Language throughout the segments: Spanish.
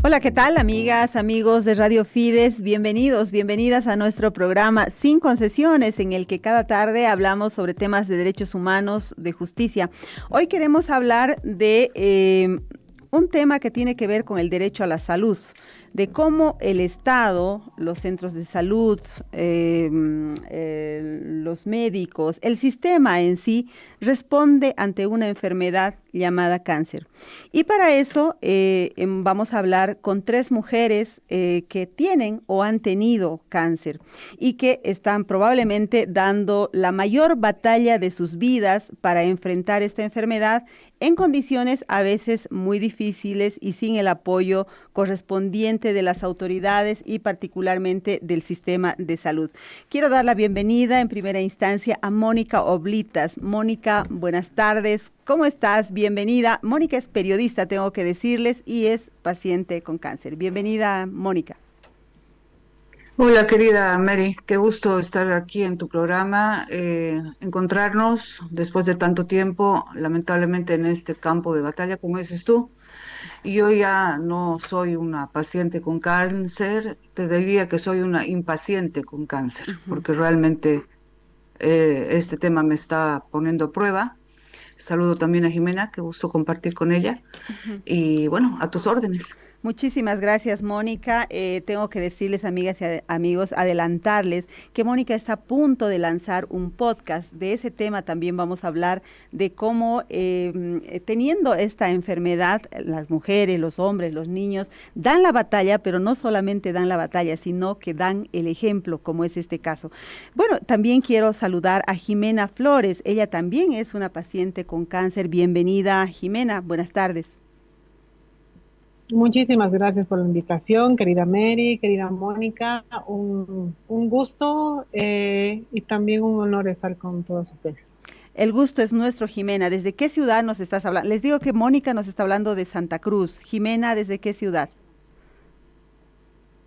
Hola, ¿qué tal, amigas, amigos de Radio Fides? Bienvenidos, bienvenidas a nuestro programa Sin Concesiones, en el que cada tarde hablamos sobre temas de derechos humanos, de justicia. Hoy queremos hablar de un tema que tiene que ver con el derecho a la salud, de cómo el Estado, los centros de salud, los médicos, el sistema en sí responde ante una enfermedad llamada cáncer. Y para eso vamos a hablar con tres mujeres que tienen o han tenido cáncer y que están probablemente dando la mayor batalla de sus vidas para enfrentar esta enfermedad en condiciones a veces muy difíciles y sin el apoyo correspondiente de las autoridades y particularmente del sistema de salud. Quiero dar la bienvenida en primera instancia a Mónica Oblitas. Mónica, buenas tardes. ¿Cómo estás? Bienvenida. Mónica es periodista, tengo que decirles, y es paciente con cáncer. Bienvenida, Mónica. Hola querida Mary, qué gusto estar aquí en tu programa, encontrarnos después de tanto tiempo, lamentablemente en este campo de batalla, como dices tú. Y yo ya no soy una paciente con cáncer, te diría que soy una impaciente con cáncer, Ujú. porque realmente este tema me está poniendo a prueba. Saludo también a Jimena, qué gusto compartir con ella. Ujú. Y bueno, a tus órdenes. Muchísimas gracias, Mónica. Tengo que decirles, amigas y amigos, adelantarles que Mónica está a punto de lanzar un podcast. De ese tema también vamos a hablar de cómo teniendo esta enfermedad, las mujeres, los hombres, los niños, dan la batalla, pero no solamente dan la batalla, sino que dan el ejemplo, como es este caso. Bueno, también quiero saludar a Jimena Flores. Ella también es una paciente con cáncer. Bienvenida, Jimena. Buenas tardes. Muchísimas gracias por la invitación, querida Mary, querida Mónica. Un gusto y también un honor estar con todos ustedes. El gusto es nuestro, Jimena. ¿Desde qué ciudad nos estás hablando? Les digo que Mónica nos está hablando de Santa Cruz. Jimena, ¿desde qué ciudad?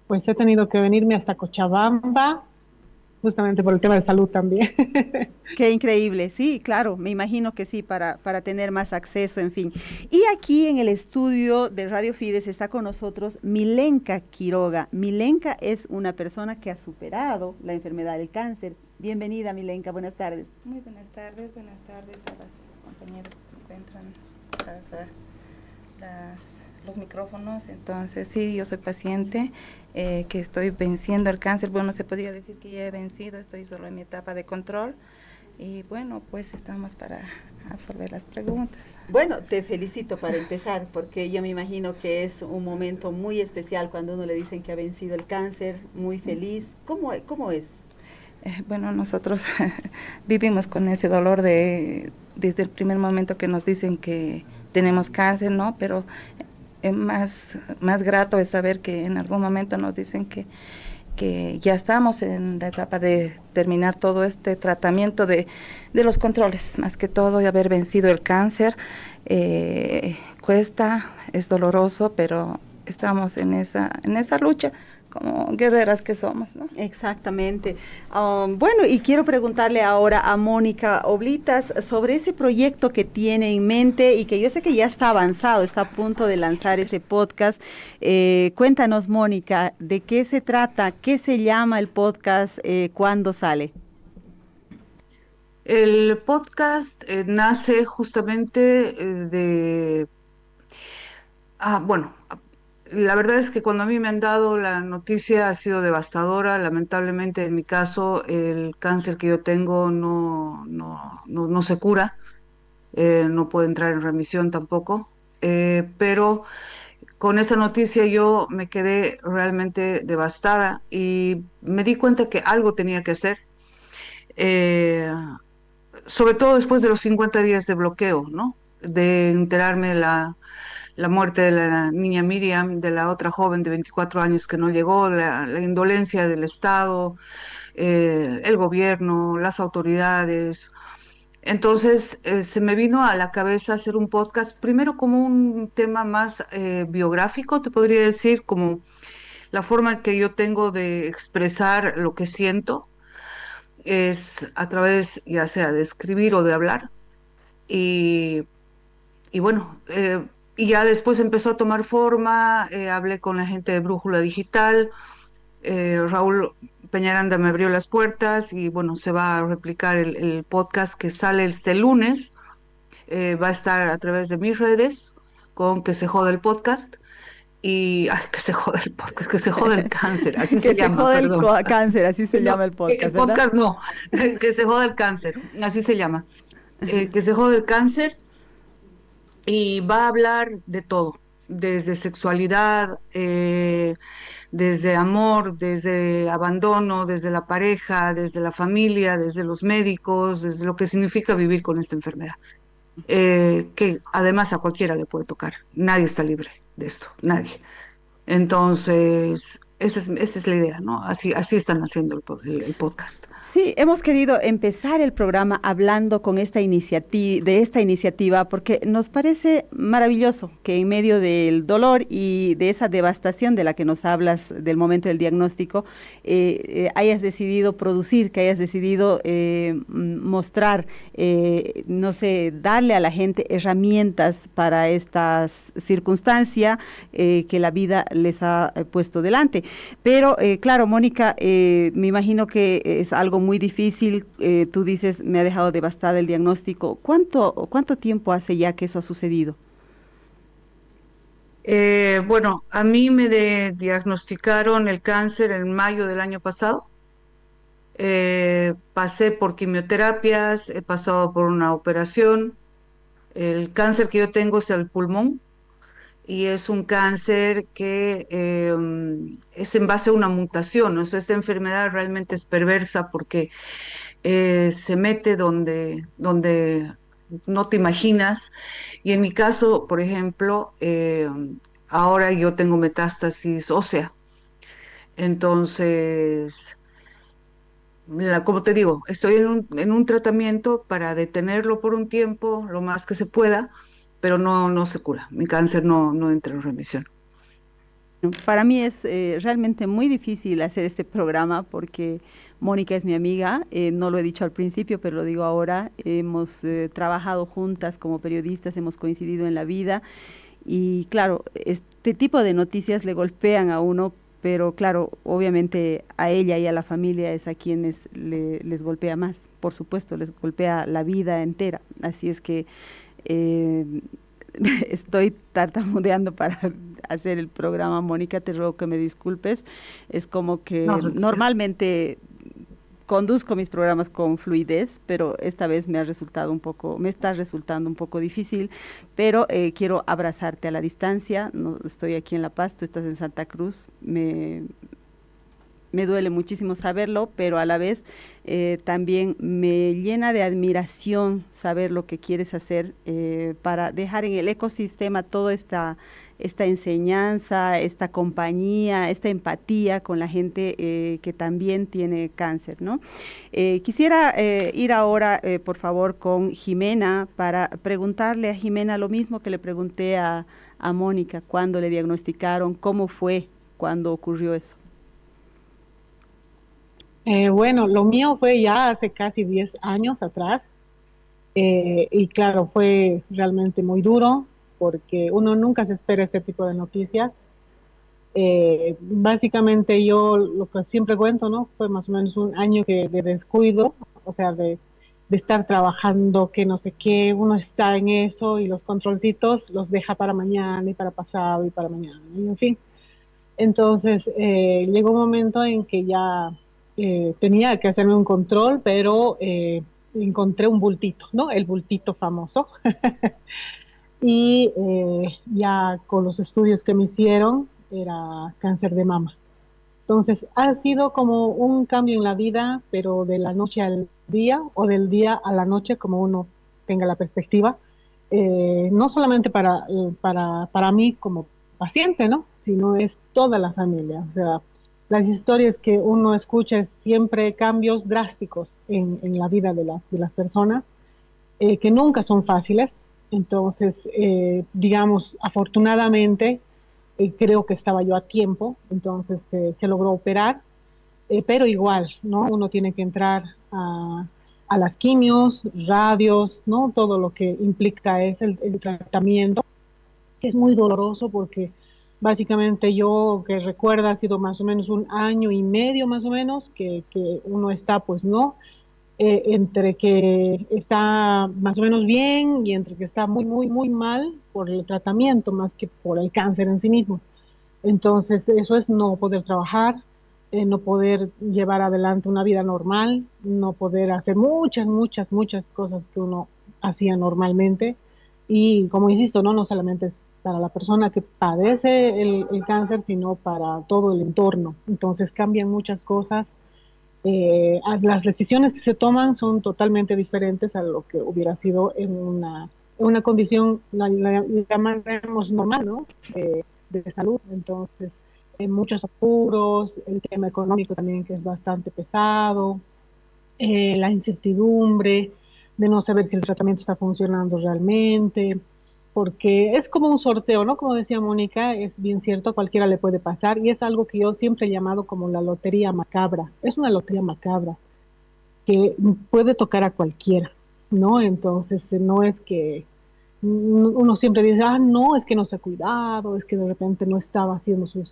Pues he tenido que venirme hasta Cochabamba, justamente por el tema de salud también. Qué increíble, sí, claro, me imagino que sí, para tener más acceso, en fin. Y aquí en el estudio de Radio Fides está con nosotros Milenka Quiroga. Milenka es una persona que ha superado la enfermedad del cáncer. Bienvenida, Milenka, buenas tardes. Muy buenas tardes a las compañeras que se encuentran tras los micrófonos. Entonces, sí, yo soy paciente, que estoy venciendo el cáncer. Bueno, se podría decir que ya he vencido, estoy solo en mi etapa de control. Y bueno, pues estamos para absorber las preguntas. Bueno, te felicito para empezar, porque yo me imagino que es un momento muy especial cuando uno le dicen que ha vencido el cáncer, muy feliz. ¿Cómo es? Bueno, nosotros vivimos con ese dolor desde el primer momento que nos dicen que tenemos cáncer, ¿no? Pero más grato es saber que en algún momento nos dicen que ya estamos en la etapa de terminar todo este tratamiento de los controles, más que todo, de haber vencido el cáncer. Cuesta, es doloroso, pero estamos en esa lucha, como guerreras que somos, ¿no? Exactamente. Bueno, y quiero preguntarle ahora a Mónica Oblitas sobre ese proyecto que tiene en mente y que yo sé que ya está avanzado, está a punto de lanzar ese podcast. Cuéntanos, Mónica, ¿de qué se trata? ¿Qué se llama el podcast? ¿Cuándo sale? El podcast nace justamente bueno, la verdad es que cuando a mí me han dado la noticia ha sido devastadora. Lamentablemente, en mi caso, el cáncer que yo tengo no se cura, no puede entrar en remisión tampoco. Pero con esa noticia yo me quedé realmente devastada y me di cuenta que algo tenía que hacer. Eh, Sobre todo después de los 50 días de bloqueo, ¿no? De enterarme de la muerte de la niña Miriam, de la otra joven de 24 años que no llegó, la indolencia del Estado, el gobierno, las autoridades. Entonces se me vino a la cabeza hacer un podcast, primero como un tema más biográfico, te podría decir, como la forma que yo tengo de expresar lo que siento es a través ya sea de escribir o de hablar. Y, y bueno, y ya después empezó a tomar forma, hablé con la gente de Brújula Digital, Raúl Peñaranda me abrió las puertas y bueno, se va a replicar el podcast que sale este lunes, va a estar a través de mis redes con Que se joda el podcast y, ay, que se joda el podcast, que se joda el cáncer, así Que se se llama, jode el perdón. cáncer, así se No, llama el el podcast, ¿verdad? podcast no, que se joda el cáncer, así se llama, que se joda el cáncer y va a hablar de todo, desde sexualidad, desde amor, desde abandono, desde la pareja, desde la familia, desde los médicos, desde lo que significa vivir con esta enfermedad, que además a cualquiera le puede tocar. Nadie está libre de esto, nadie. Entonces, esa es la idea, ¿no? Así están haciendo el podcast. Sí, hemos querido empezar el programa hablando con esta de esta iniciativa porque nos parece maravilloso que en medio del dolor y de esa devastación de la que nos hablas del momento del diagnóstico, hayas decidido producir, que hayas decidido mostrar, no sé, darle a la gente herramientas para esta circunstancia que la vida les ha puesto delante. Pero claro, Mónica, me imagino que es algo muy difícil. Tú dices, me ha dejado devastada el diagnóstico. ¿Cuánto tiempo hace ya que eso ha sucedido? Bueno, a mí me diagnosticaron el cáncer en mayo del año pasado. Pasé por quimioterapias, he pasado por una operación. El cáncer que yo tengo es el pulmón y es un cáncer que es en base a una mutación. O sea, esta enfermedad realmente es perversa porque se mete donde no te imaginas. Y en mi caso, por ejemplo, ahora yo tengo metástasis ósea. Entonces, como te digo, estoy en un tratamiento para detenerlo por un tiempo, lo más que se pueda, pero no se cura. Mi cáncer no entra en remisión. Para mí es realmente muy difícil hacer este programa porque Mónica es mi amiga, no lo he dicho al principio, pero lo digo ahora. Hemos trabajado juntas como periodistas, hemos coincidido en la vida y claro, este tipo de noticias le golpean a uno, pero claro, obviamente a ella y a la familia es a quienes les golpea más, por supuesto, les golpea la vida entera. Así es que eh, estoy tartamudeando para hacer el programa. Mónica, te ruego que me disculpes. Es como No, que normalmente conduzco mis programas con fluidez, pero esta vez me está resultando un poco difícil, pero quiero abrazarte a la distancia. No, estoy aquí en La Paz, tú estás en Santa Cruz. Me duele muchísimo saberlo, pero a la vez también me llena de admiración saber lo que quieres hacer para dejar en el ecosistema toda esta enseñanza, esta compañía, esta empatía con la gente que también tiene cáncer, ¿no? Quisiera ir ahora, por favor, con Jimena para preguntarle a Jimena lo mismo que le pregunté a Mónica, cuándo le diagnosticaron, cómo fue cuando ocurrió eso. Bueno, lo mío fue ya hace casi 10 años atrás, y claro, fue realmente muy duro porque uno nunca se espera este tipo de noticias. Básicamente yo lo que siempre cuento, ¿no? Fue más o menos un año de descuido, o sea, de estar trabajando, que no sé qué, uno está en eso y los controlcitos los deja para mañana y para pasado y para mañana, y en fin. Entonces llegó un momento en que ya tenía que hacerme un control, pero encontré un bultito, ¿no? El bultito famoso. Y ya con los estudios que me hicieron era cáncer de mama. Entonces ha sido como un cambio en la vida, pero de la noche al día o del día a la noche, como uno tenga la perspectiva, no solamente para mí como paciente, ¿no? Sino es toda la familia. O sea, las historias que uno escucha es siempre cambios drásticos en la vida de las personas, que nunca son fáciles. Entonces, digamos, afortunadamente, creo que estaba yo a tiempo, entonces se logró operar, pero igual, ¿no? Uno tiene que entrar a las quimios, radios, ¿no? Todo lo que implica es el tratamiento. que es muy doloroso porque básicamente yo que recuerda ha sido más o menos 1 año y medio más o menos que uno está pues no, entre que está más o menos bien y entre que está muy, muy, muy mal por el tratamiento más que por el cáncer en sí mismo. Entonces, eso es no poder trabajar, no poder llevar adelante una vida normal, no poder hacer muchas, muchas, muchas cosas que uno hacía normalmente. Y como insisto, no solamente es para la persona que padece el cáncer, sino para todo el entorno. Entonces cambian muchas cosas. Las decisiones que se toman son totalmente diferentes a lo que hubiera sido en una condición, la llamaremos normal, ¿no? De salud. Entonces, muchos apuros, el tema económico también que es bastante pesado, la incertidumbre de no saber si el tratamiento está funcionando realmente, porque es como un sorteo, ¿no? Como decía Mónica, es bien cierto, a cualquiera le puede pasar y es algo que yo siempre he llamado como la lotería macabra. Es una lotería macabra que puede tocar a cualquiera, ¿no? Entonces, no es que uno siempre dice, ah, no, es que no se ha cuidado, es que de repente no estaba haciendo su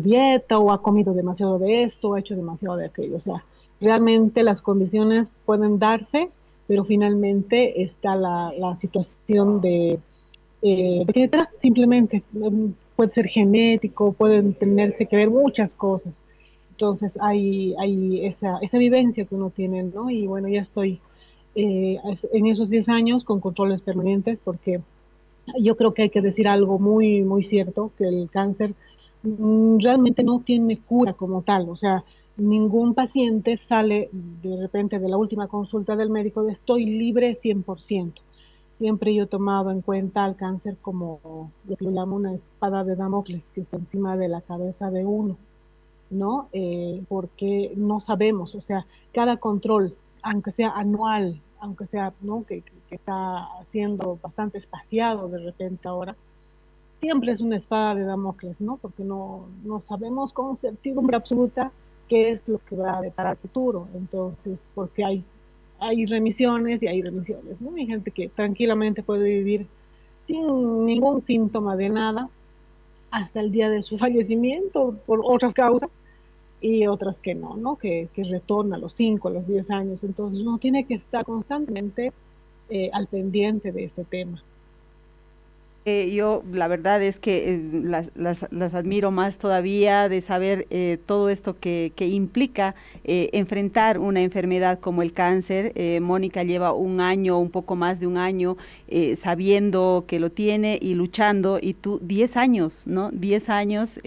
dieta o ha comido demasiado de esto, ha hecho demasiado de aquello. O sea, realmente las condiciones pueden darse, pero finalmente está la situación de que simplemente puede ser genético, pueden tenerse que ver muchas cosas. Entonces hay esa vivencia que uno tiene, ¿no? Y bueno, ya estoy en esos 10 años con controles permanentes porque yo creo que hay que decir algo muy, muy cierto, que el cáncer realmente no tiene cura como tal, o sea, ningún paciente sale de repente de la última consulta del médico de estoy libre 100%. Siempre yo he tomado en cuenta al cáncer como lo que yo llamo una espada de Damocles que está encima de la cabeza de uno, ¿no? Porque no sabemos, o sea, cada control, aunque sea anual, aunque sea, ¿no? Que está siendo bastante espaciado de repente ahora, siempre es una espada de Damocles, ¿no? Porque no sabemos con certidumbre absoluta qué es lo que va a deparar el futuro. Entonces, porque hay remisiones y hay remisiones, ¿no? Hay gente que tranquilamente puede vivir sin ningún síntoma de nada hasta el día de su fallecimiento por otras causas y otras que no, ¿no? Que retorna a los 5, a los 10 años. Entonces uno tiene que estar constantemente al pendiente de ese tema. Yo la verdad es que las admiro más todavía de saber todo esto que implica enfrentar una enfermedad como el cáncer. Mónica lleva 1 año, un poco más de 1 año, sabiendo que lo tiene y luchando, y tú 10 años, ¿no? 10 años.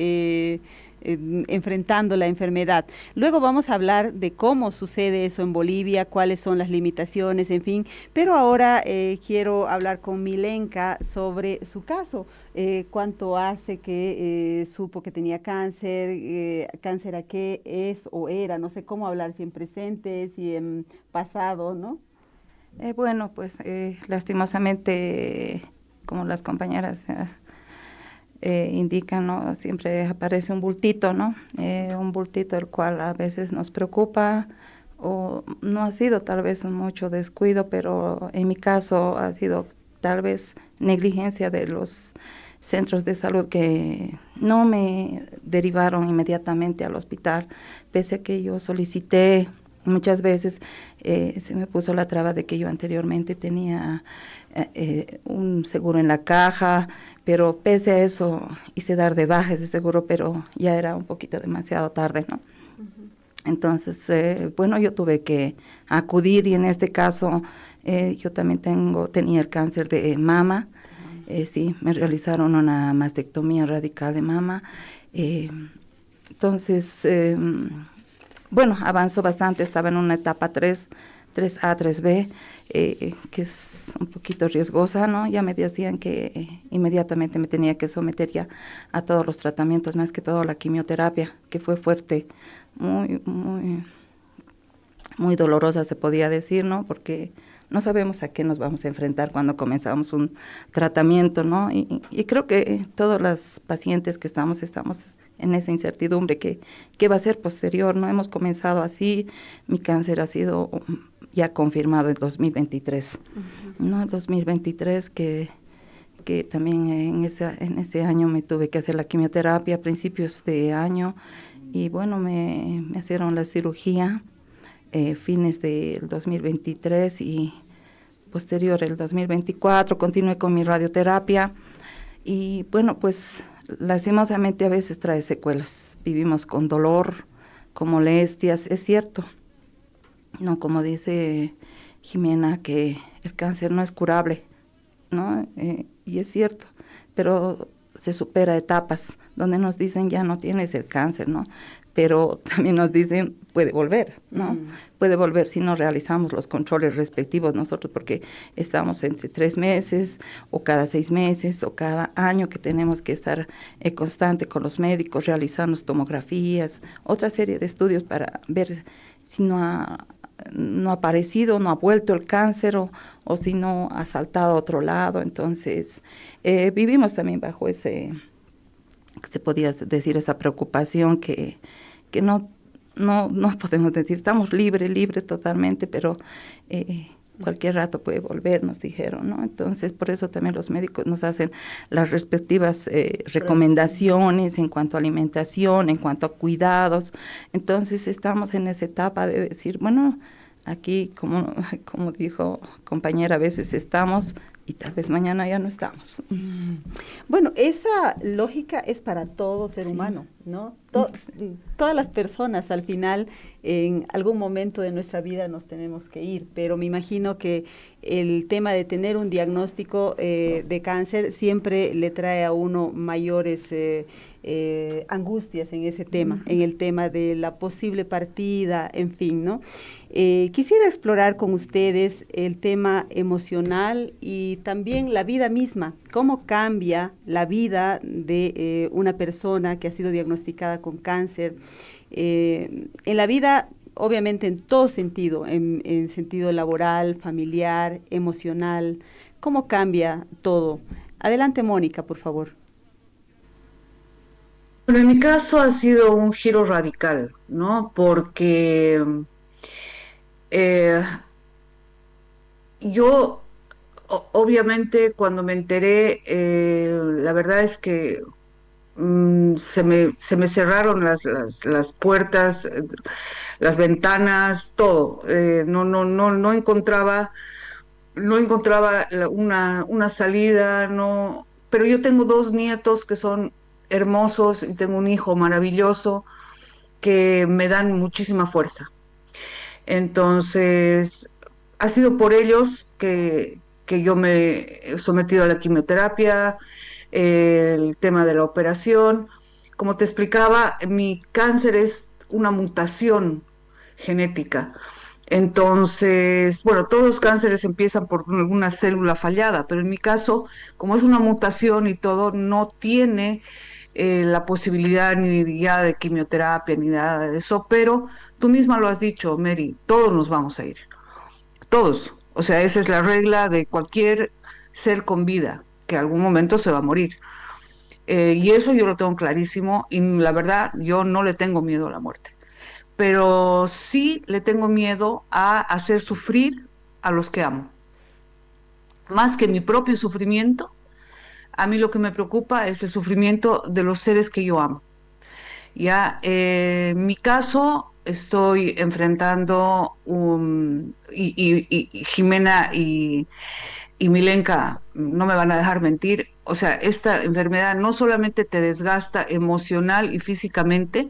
Enfrentando la enfermedad. Luego vamos a hablar de cómo sucede eso en Bolivia, cuáles son las limitaciones, en fin, pero ahora quiero hablar con Milenka sobre su caso. ¿Cuánto hace que supo que tenía cáncer? ¿Cáncer a qué es o era? No sé cómo hablar, si en presente, si en pasado, ¿no? Bueno, pues lastimosamente, como las compañeras indican, ¿no? Siempre aparece un bultito, ¿no? Un bultito el cual a veces nos preocupa, o no ha sido tal vez mucho descuido, pero en mi caso ha sido tal vez negligencia de los centros de salud que no me derivaron inmediatamente al hospital, pese a que yo solicité muchas veces. Se me puso la traba de que yo anteriormente tenía un seguro en la caja, pero pese a eso hice dar de baja ese seguro, pero ya era un poquito demasiado tarde, ¿no? Entonces, bueno, yo tuve que acudir, y en este caso yo también tenía el cáncer de mama. Sí, me realizaron una mastectomía radical de mama. Entonces, bueno, avanzó bastante, estaba en una etapa 3A, 3B, que es un poquito riesgosa, ¿no? Ya me decían que inmediatamente me tenía que someter ya a todos los tratamientos, más que todo la quimioterapia, que fue fuerte, muy, muy, muy dolorosa, se podía decir, ¿no? Porque no sabemos a qué nos vamos a enfrentar cuando comenzamos un tratamiento, ¿no? Y creo que todas las pacientes que estamos en esa incertidumbre, ¿qué va a ser posterior? No hemos comenzado así. Mi cáncer ha sido ya confirmado en 2023, ¿no? 2023 que que también en ese año me tuve que hacer la quimioterapia a principios de año y bueno, me hicieron la cirugía fines del 2023 y posterior el 2024 continué con mi radioterapia y bueno, pues lastimosamente a veces trae secuelas, vivimos con dolor, con molestias, es cierto, no como dice Jimena que el cáncer no es curable, ¿no? Y es cierto, pero se supera etapas donde nos dicen ya no tienes el cáncer, ¿no? Pero también nos dicen puede volver, ¿no? Puede volver si no realizamos los controles respectivos nosotros, porque estamos entre 3 meses o cada 6 meses o cada año que tenemos que estar constante con los médicos, realizarnos tomografías, otra serie de estudios para ver si no ha aparecido, no ha vuelto el cáncer o si no ha saltado a otro lado. Entonces, vivimos también bajo se podía decir, esa preocupación que no podemos decir, estamos libres totalmente, pero cualquier rato puede volver, nos dijeron, ¿no? Entonces, por eso también los médicos nos hacen las respectivas recomendaciones en cuanto a alimentación, en cuanto a cuidados. Entonces, estamos en esa etapa de decir, bueno, aquí, como dijo compañera, a veces estamos y tal vez mañana ya no estamos. Bueno, esa lógica es para todo ser humano, ¿no? Todas las personas al final, en algún momento de nuestra vida nos tenemos que ir, pero me imagino que el tema de tener un diagnóstico de cáncer siempre le trae a uno mayores angustias en ese tema, en el tema de la posible partida, en fin, ¿no? Quisiera explorar con ustedes el tema emocional y también la vida misma, cómo cambia la vida de una persona que ha sido diagnosticada con cáncer, en la vida, obviamente en todo sentido, en sentido laboral, familiar, emocional, cómo cambia todo. Adelante, Mónica, por favor. Bueno, en mi caso ha sido un giro radical, ¿no? Porque eh, yo, obviamente, cuando me enteré, la verdad es que se me cerraron las puertas, las ventanas, todo. No encontraba una salida, no. Pero yo tengo 2 nietos que son hermosos y tengo un hijo maravilloso que me dan muchísima fuerza. Entonces, ha sido por ellos que yo me he sometido a la quimioterapia, el tema de la operación. Como te explicaba, mi cáncer es una mutación genética. Entonces, bueno, todos los cánceres empiezan por alguna célula fallada, pero en mi caso, como es una mutación y todo, no tiene la posibilidad ni ya de quimioterapia ni nada de eso, pero tú misma lo has dicho, Mary, todos nos vamos a ir, todos. O sea, esa es la regla de cualquier ser con vida, que algún momento se va a morir. Y eso yo lo tengo clarísimo y la verdad yo no le tengo miedo a la muerte, pero sí le tengo miedo a hacer sufrir a los que amo. Más que mi propio sufrimiento, a mí lo que me preocupa es el sufrimiento de los seres que yo amo. Ya, en mi caso estoy enfrentando y Jimena y Milenka no me van a dejar mentir. O sea, esta enfermedad no solamente te desgasta emocional y físicamente,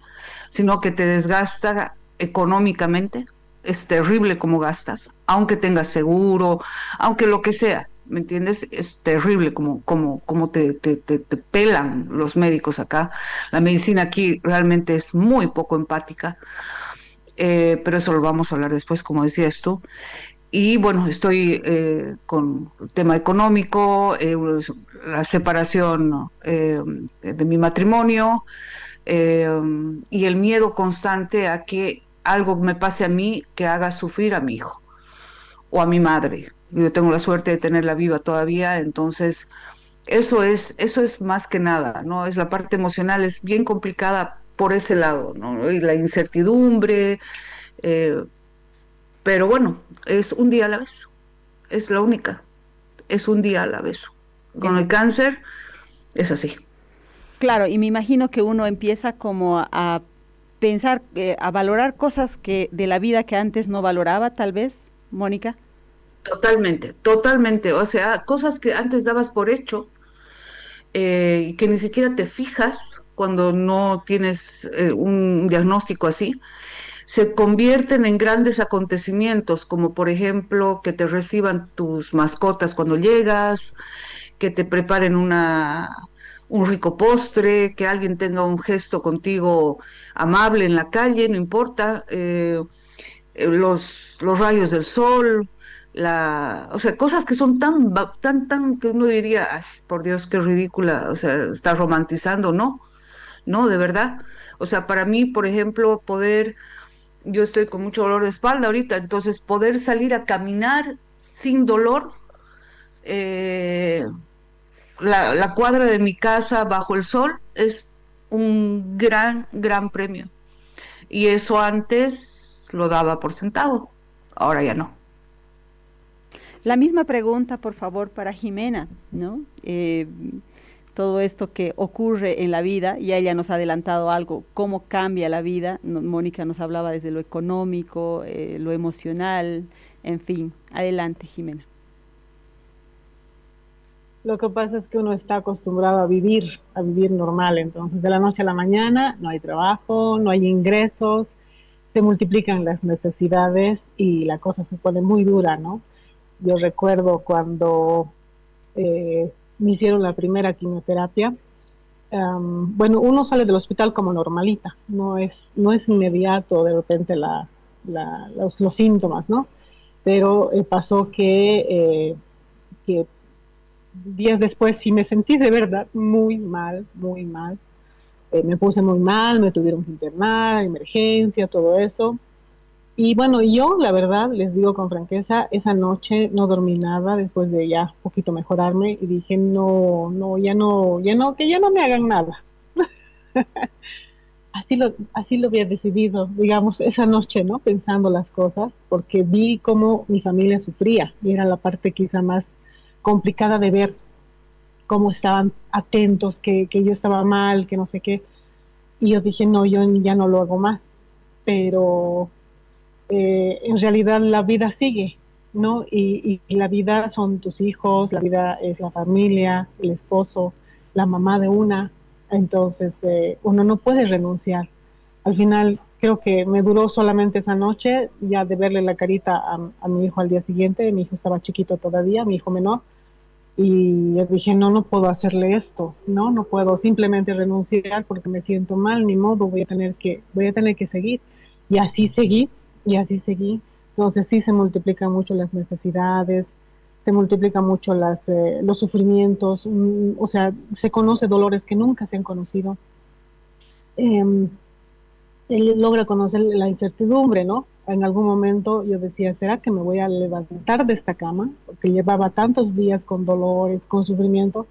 sino que te desgasta económicamente. Es terrible cómo gastas, aunque tengas seguro, aunque lo que sea. ¿Me entiendes? Es terrible como te pelan los médicos acá. La medicina aquí realmente es muy poco empática, pero eso lo vamos a hablar después, como decías tú. Y bueno, estoy con el tema económico, la separación de mi matrimonio, eh, y el miedo constante a que algo me pase a mí que haga sufrir a mi hijo o a mi madre. Yo tengo la suerte de tenerla viva todavía, entonces eso es más que nada, ¿no? Es la parte emocional, es bien complicada por ese lado, ¿no? Y la incertidumbre, eh, pero bueno, es un día a la vez, es la única, es un día a la vez. con el cáncer es así. Claro, y me imagino que uno empieza como a pensar, a valorar cosas que de la vida que antes no valoraba, tal vez, Mónica. Totalmente, totalmente. O sea, cosas que antes dabas por hecho y que ni siquiera te fijas cuando no tienes un diagnóstico así, se convierten en grandes acontecimientos, como por ejemplo que te reciban tus mascotas cuando llegas, que te preparen un rico postre, que alguien tenga un gesto contigo amable en la calle, no importa, los rayos del sol, o sea, cosas que son tan, que uno diría, ay, por Dios, qué ridícula, o sea, está romantizando, ¿no? No, de verdad. O sea, para mí, por ejemplo, yo estoy con mucho dolor de espalda ahorita, entonces poder salir a caminar sin dolor, eh, la cuadra de mi casa bajo el sol es un gran premio. Y eso antes lo daba por sentado, ahora ya no. La misma pregunta, por favor, para Jimena, ¿no? Todo esto que ocurre en la vida, y ella nos ha adelantado algo, cómo cambia la vida. Mónica nos hablaba desde lo económico, lo emocional, en fin. Adelante, Jimena. Lo que pasa es que uno está acostumbrado a vivir normal, entonces de la noche a la mañana no hay trabajo, no hay ingresos, se multiplican las necesidades y la cosa se pone muy dura, ¿no? Yo recuerdo cuando me hicieron la primera quimioterapia. Bueno, uno sale del hospital como normalita, no es inmediato de repente los síntomas, ¿no? Pero pasó que días después sí me sentí de verdad muy mal, muy mal. Me puse muy mal, me tuvieron que internar, emergencia, todo eso. Y bueno, yo la verdad, les digo con franqueza, esa noche no dormí nada después de ya un poquito mejorarme y dije, no, no, que ya no me hagan nada. Así lo había decidido, digamos, esa noche, ¿no? Pensando las cosas, porque vi cómo mi familia sufría y era la parte quizá más complicada de ver cómo estaban atentos, que yo estaba mal, que no sé qué. Y yo dije, no, yo ya no lo hago más. Pero en realidad la vida sigue, ¿no? Y la vida son tus hijos, la vida es la familia, el esposo, la mamá de una. Entonces uno no puede renunciar. Al final creo que me duró solamente esa noche, ya de verle la carita a mi hijo al día siguiente. Mi hijo estaba chiquito todavía, mi hijo menor, y yo dije, no, no puedo hacerle esto, no, no puedo simplemente renunciar porque me siento mal, ni modo, voy a tener que seguir. Y así seguí, y así seguí. Entonces sí se multiplican mucho las necesidades, se multiplican mucho los sufrimientos, o sea, se conoce dolores que nunca se han conocido. Eh, Él logra conocer la incertidumbre, ¿no? En algún momento yo decía, ¿será que me voy a levantar de esta cama? Porque llevaba tantos días con dolores, con sufrimiento.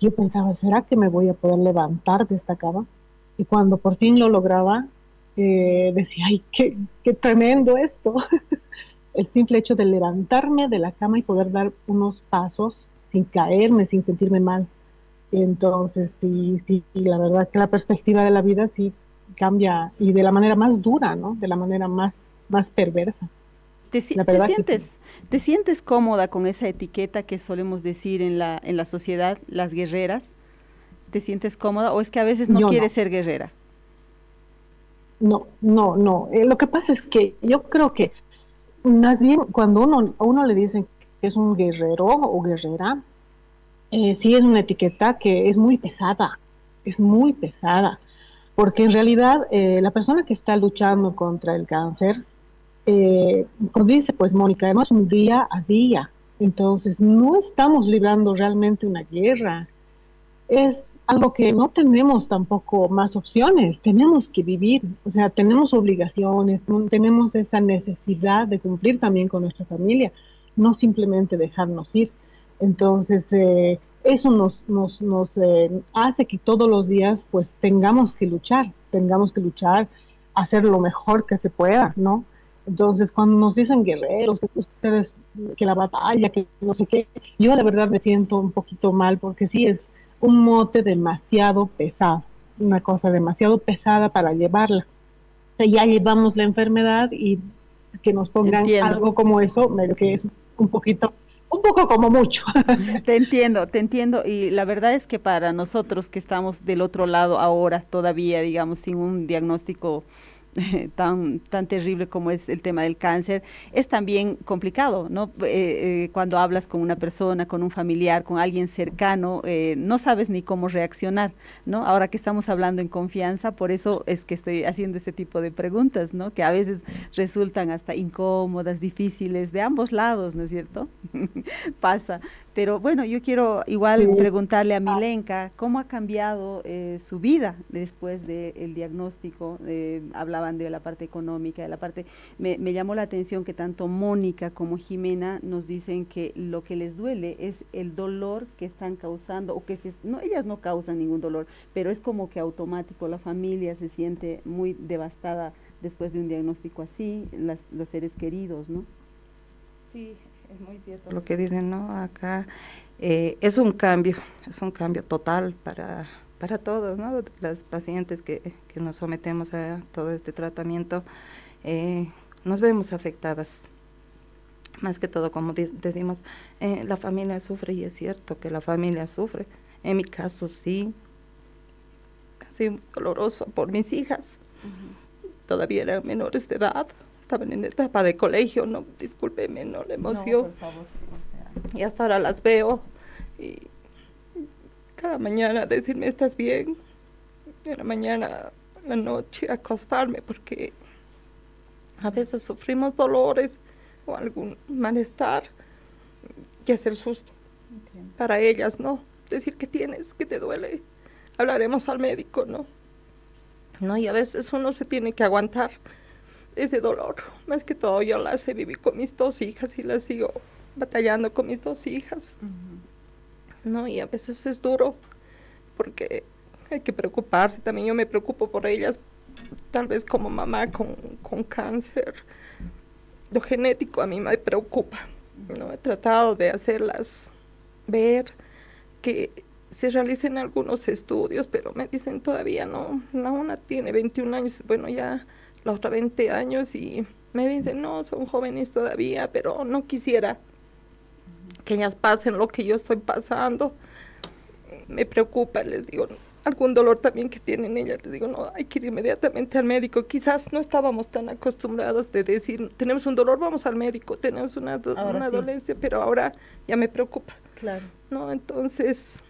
Yo pensaba, ¿será que me voy a poder levantar de esta cama? Y cuando por fin lo lograba, decía, ay, qué tremendo esto. El simple hecho de levantarme de la cama y poder dar unos pasos sin caerme, sin sentirme mal. Entonces, sí, la verdad que la perspectiva de la vida sí cambia y de la manera más dura, ¿no? De la manera más perversa. La Te verdad que sí. sientes, te sientes cómoda con esa etiqueta que solemos decir en la sociedad, las guerreras? ¿Te sientes cómoda o es que a veces no Yo quieres no, ser guerrera? no. Lo que pasa es que yo creo que más bien cuando a uno le dicen que es un guerrero o guerrera, sí es una etiqueta que es muy pesada, porque en realidad la persona que está luchando contra el cáncer, como dice pues Mónica, además un día a día, entonces no estamos librando realmente una guerra, es algo que no tenemos tampoco más opciones, tenemos que vivir, o sea, tenemos obligaciones, tenemos esa necesidad de cumplir también con nuestra familia, no simplemente dejarnos ir. Entonces, eso nos hace que todos los días pues tengamos que luchar, hacer lo mejor que se pueda, ¿no? Entonces, cuando nos dicen guerreros, que ustedes, que la batalla, que no sé qué, yo de verdad me siento un poquito mal porque sí es un mote demasiado pesado, una cosa demasiado pesada para llevarla. O sea, ya llevamos la enfermedad y que nos pongan Entiendo. algo como eso, que es un poco como mucho. Te entiendo, y la verdad es que para nosotros que estamos del otro lado ahora, todavía, digamos, sin un diagnóstico tan terrible como es el tema del cáncer, es también complicado, ¿no? Cuando hablas con una persona, con un familiar, con alguien cercano, no sabes ni cómo reaccionar, ¿no? Ahora que estamos hablando en confianza, por eso es que estoy haciendo este tipo de preguntas, ¿no? Que a veces resultan hasta incómodas, difíciles, de ambos lados, ¿no es cierto? Pasa. Pero bueno, yo quiero igual Sí. preguntarle a Milenka cómo ha cambiado su vida después del diagnóstico. Hablaban de la parte económica, de la parte. Me llamó la atención que tanto Mónica como Jimena nos dicen que lo que les duele es el dolor que están causando, o que no, ellas no causan ningún dolor, pero es como que automático, la familia se siente muy devastada después de un diagnóstico así, los seres queridos, ¿no? Sí, es muy cierto lo que dicen, ¿no? Acá es un cambio total para todos, ¿no? Las pacientes que nos sometemos a todo este tratamiento, nos vemos afectadas. Más que todo, como decimos, la familia sufre, y es cierto que la familia sufre. En mi caso, sí, ha sido doloroso por mis hijas. Todavía eran menores de edad, estaban en etapa de colegio, no, discúlpeme, no, la emoción. No, por favor, o sea. Y hasta ahora las veo, y cada mañana decirme, ¿estás bien? En la mañana, en la noche, acostarme, porque a veces sufrimos dolores o algún malestar, y es el susto. Entiendo. Para ellas, ¿no? Decir que tienes, que te duele, hablaremos al médico, ¿no? No, y a veces uno se tiene que aguantar ese dolor. Más que todo, yo las he vivido con mis dos hijas y las sigo batallando con mis dos hijas. No, y a veces es duro porque hay que preocuparse. También yo me preocupo por ellas, tal vez como mamá con cáncer. Lo genético a mí me preocupa, ¿no? He tratado de hacerlas ver que se realicen algunos estudios, pero me dicen todavía no. La una tiene 21 años, bueno, ya la otra 20 años, y me dicen, no, son jóvenes todavía, pero no quisiera que ellas pasen lo que yo estoy pasando. Me preocupa, les digo, algún dolor también que tienen ellas, les digo, no, hay que ir inmediatamente al médico. Quizás no estábamos tan acostumbrados de decir, tenemos un dolor, vamos al médico, tenemos una Ahora sí. dolencia, pero ahora ya me preocupa, Claro. ¿no? Entonces,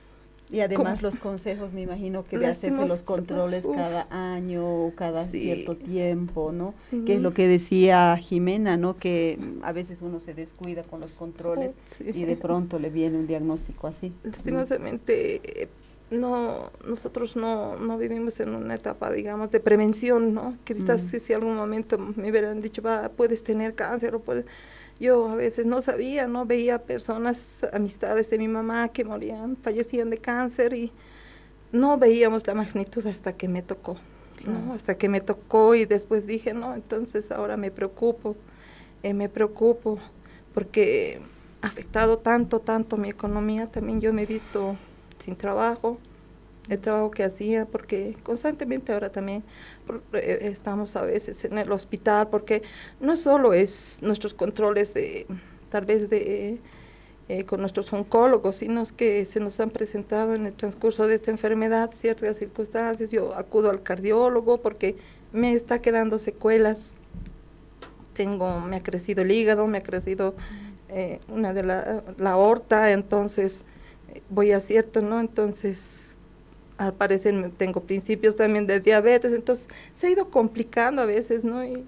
Y además ¿cómo? los consejos, me imagino que de hacerse los controles cada año o cada Sí. cierto tiempo, ¿no? Ujú. Que es lo que decía Jimena, ¿no? Que a veces uno se descuida con los controles Sí. y de pronto le viene un diagnóstico así. Lastimosamente, no, nosotros no vivimos en una etapa, digamos, de prevención, ¿no? Quizás si algún momento me hubieran dicho, puedes tener cáncer, o puedes... Yo a veces no sabía, no veía personas, amistades de mi mamá que morían, fallecían de cáncer, y no veíamos la magnitud hasta que me tocó, ¿no? Claro. Hasta que me tocó, y después dije, no, entonces ahora me preocupo porque ha afectado tanto mi economía. También yo me he visto sin trabajo, el trabajo que hacía, porque constantemente ahora también estamos a veces en el hospital, porque no solo es nuestros controles de, tal vez de, con nuestros oncólogos, sino que se nos han presentado en el transcurso de esta enfermedad ciertas circunstancias. Yo acudo al cardiólogo porque me está quedando secuelas. Me ha crecido el hígado, me ha crecido una de la aorta, entonces voy a cierto, ¿no? Entonces, al parecer tengo principios también de diabetes, entonces se ha ido complicando a veces, ¿no? Y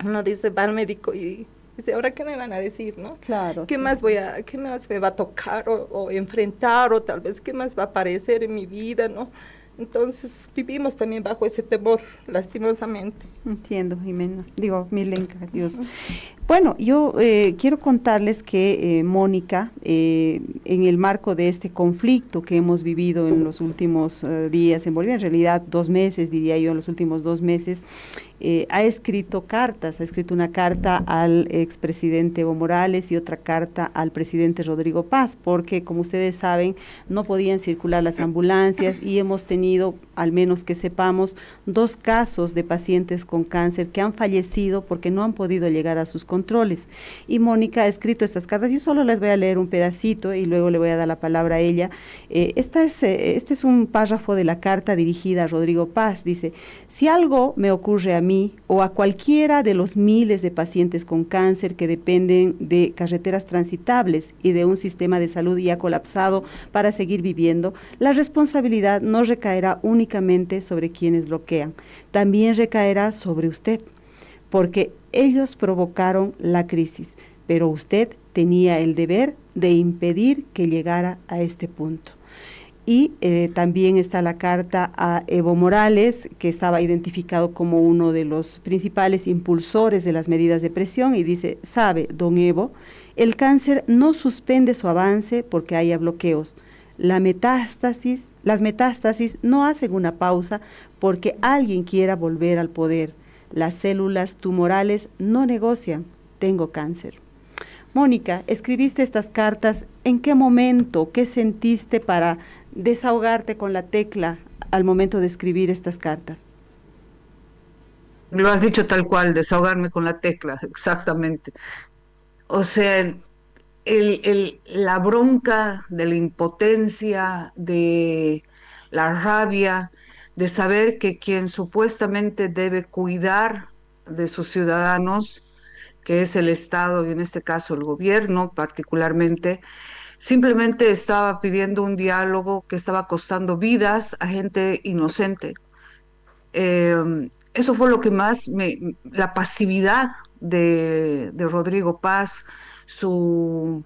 uno dice, va al médico y dice, ¿ahora qué me van a decir, no? Claro. ¿Qué más me va a tocar o enfrentar, o tal vez qué más va a aparecer en mi vida, ¿no? Entonces vivimos también bajo ese temor, lastimosamente. Entiendo, Jimena. Digo, Milenka, Dios. Bueno, yo quiero contarles que Mónica, en el marco de este conflicto que hemos vivido en los últimos días en Bolivia, en realidad 2 meses, diría yo, en los últimos 2 meses, ha escrito cartas, ha escrito una carta al expresidente Evo Morales y otra carta al presidente Rodrigo Paz, porque como ustedes saben, no podían circular las ambulancias y hemos tenido, al menos que sepamos, 2 casos de pacientes con cáncer que han fallecido porque no han podido llegar a sus controles. Y Mónica ha escrito estas cartas, yo solo les voy a leer un pedacito y luego le voy a dar la palabra a ella. Este es un párrafo de la carta dirigida a Rodrigo Paz, dice: si algo me ocurre a mí o a cualquiera de los miles de pacientes con cáncer que dependen de carreteras transitables y de un sistema de salud ya colapsado para seguir viviendo, la responsabilidad no recaerá únicamente sobre quienes bloquean, también recaerá sobre usted, porque ellos provocaron la crisis, pero usted tenía el deber de impedir que llegara a este punto. Y también está la carta a Evo Morales, que estaba identificado como uno de los principales impulsores de las medidas de presión, y dice: sabe, don Evo, el cáncer no suspende su avance porque haya bloqueos. Las metástasis no hacen una pausa porque alguien quiera volver al poder. Las células tumorales no negocian, tengo cáncer. Mónica, escribiste estas cartas, ¿en qué momento, qué sentiste para desahogarte con la tecla al momento de escribir estas cartas? Lo has dicho tal cual, desahogarme con la tecla, exactamente. O sea, la bronca de la impotencia, de la rabia, de saber que quien supuestamente debe cuidar de sus ciudadanos, que es el Estado y en este caso el gobierno particularmente, simplemente estaba pidiendo un diálogo que estaba costando vidas a gente inocente. Eso fue lo que más la pasividad de Rodrigo Paz, su,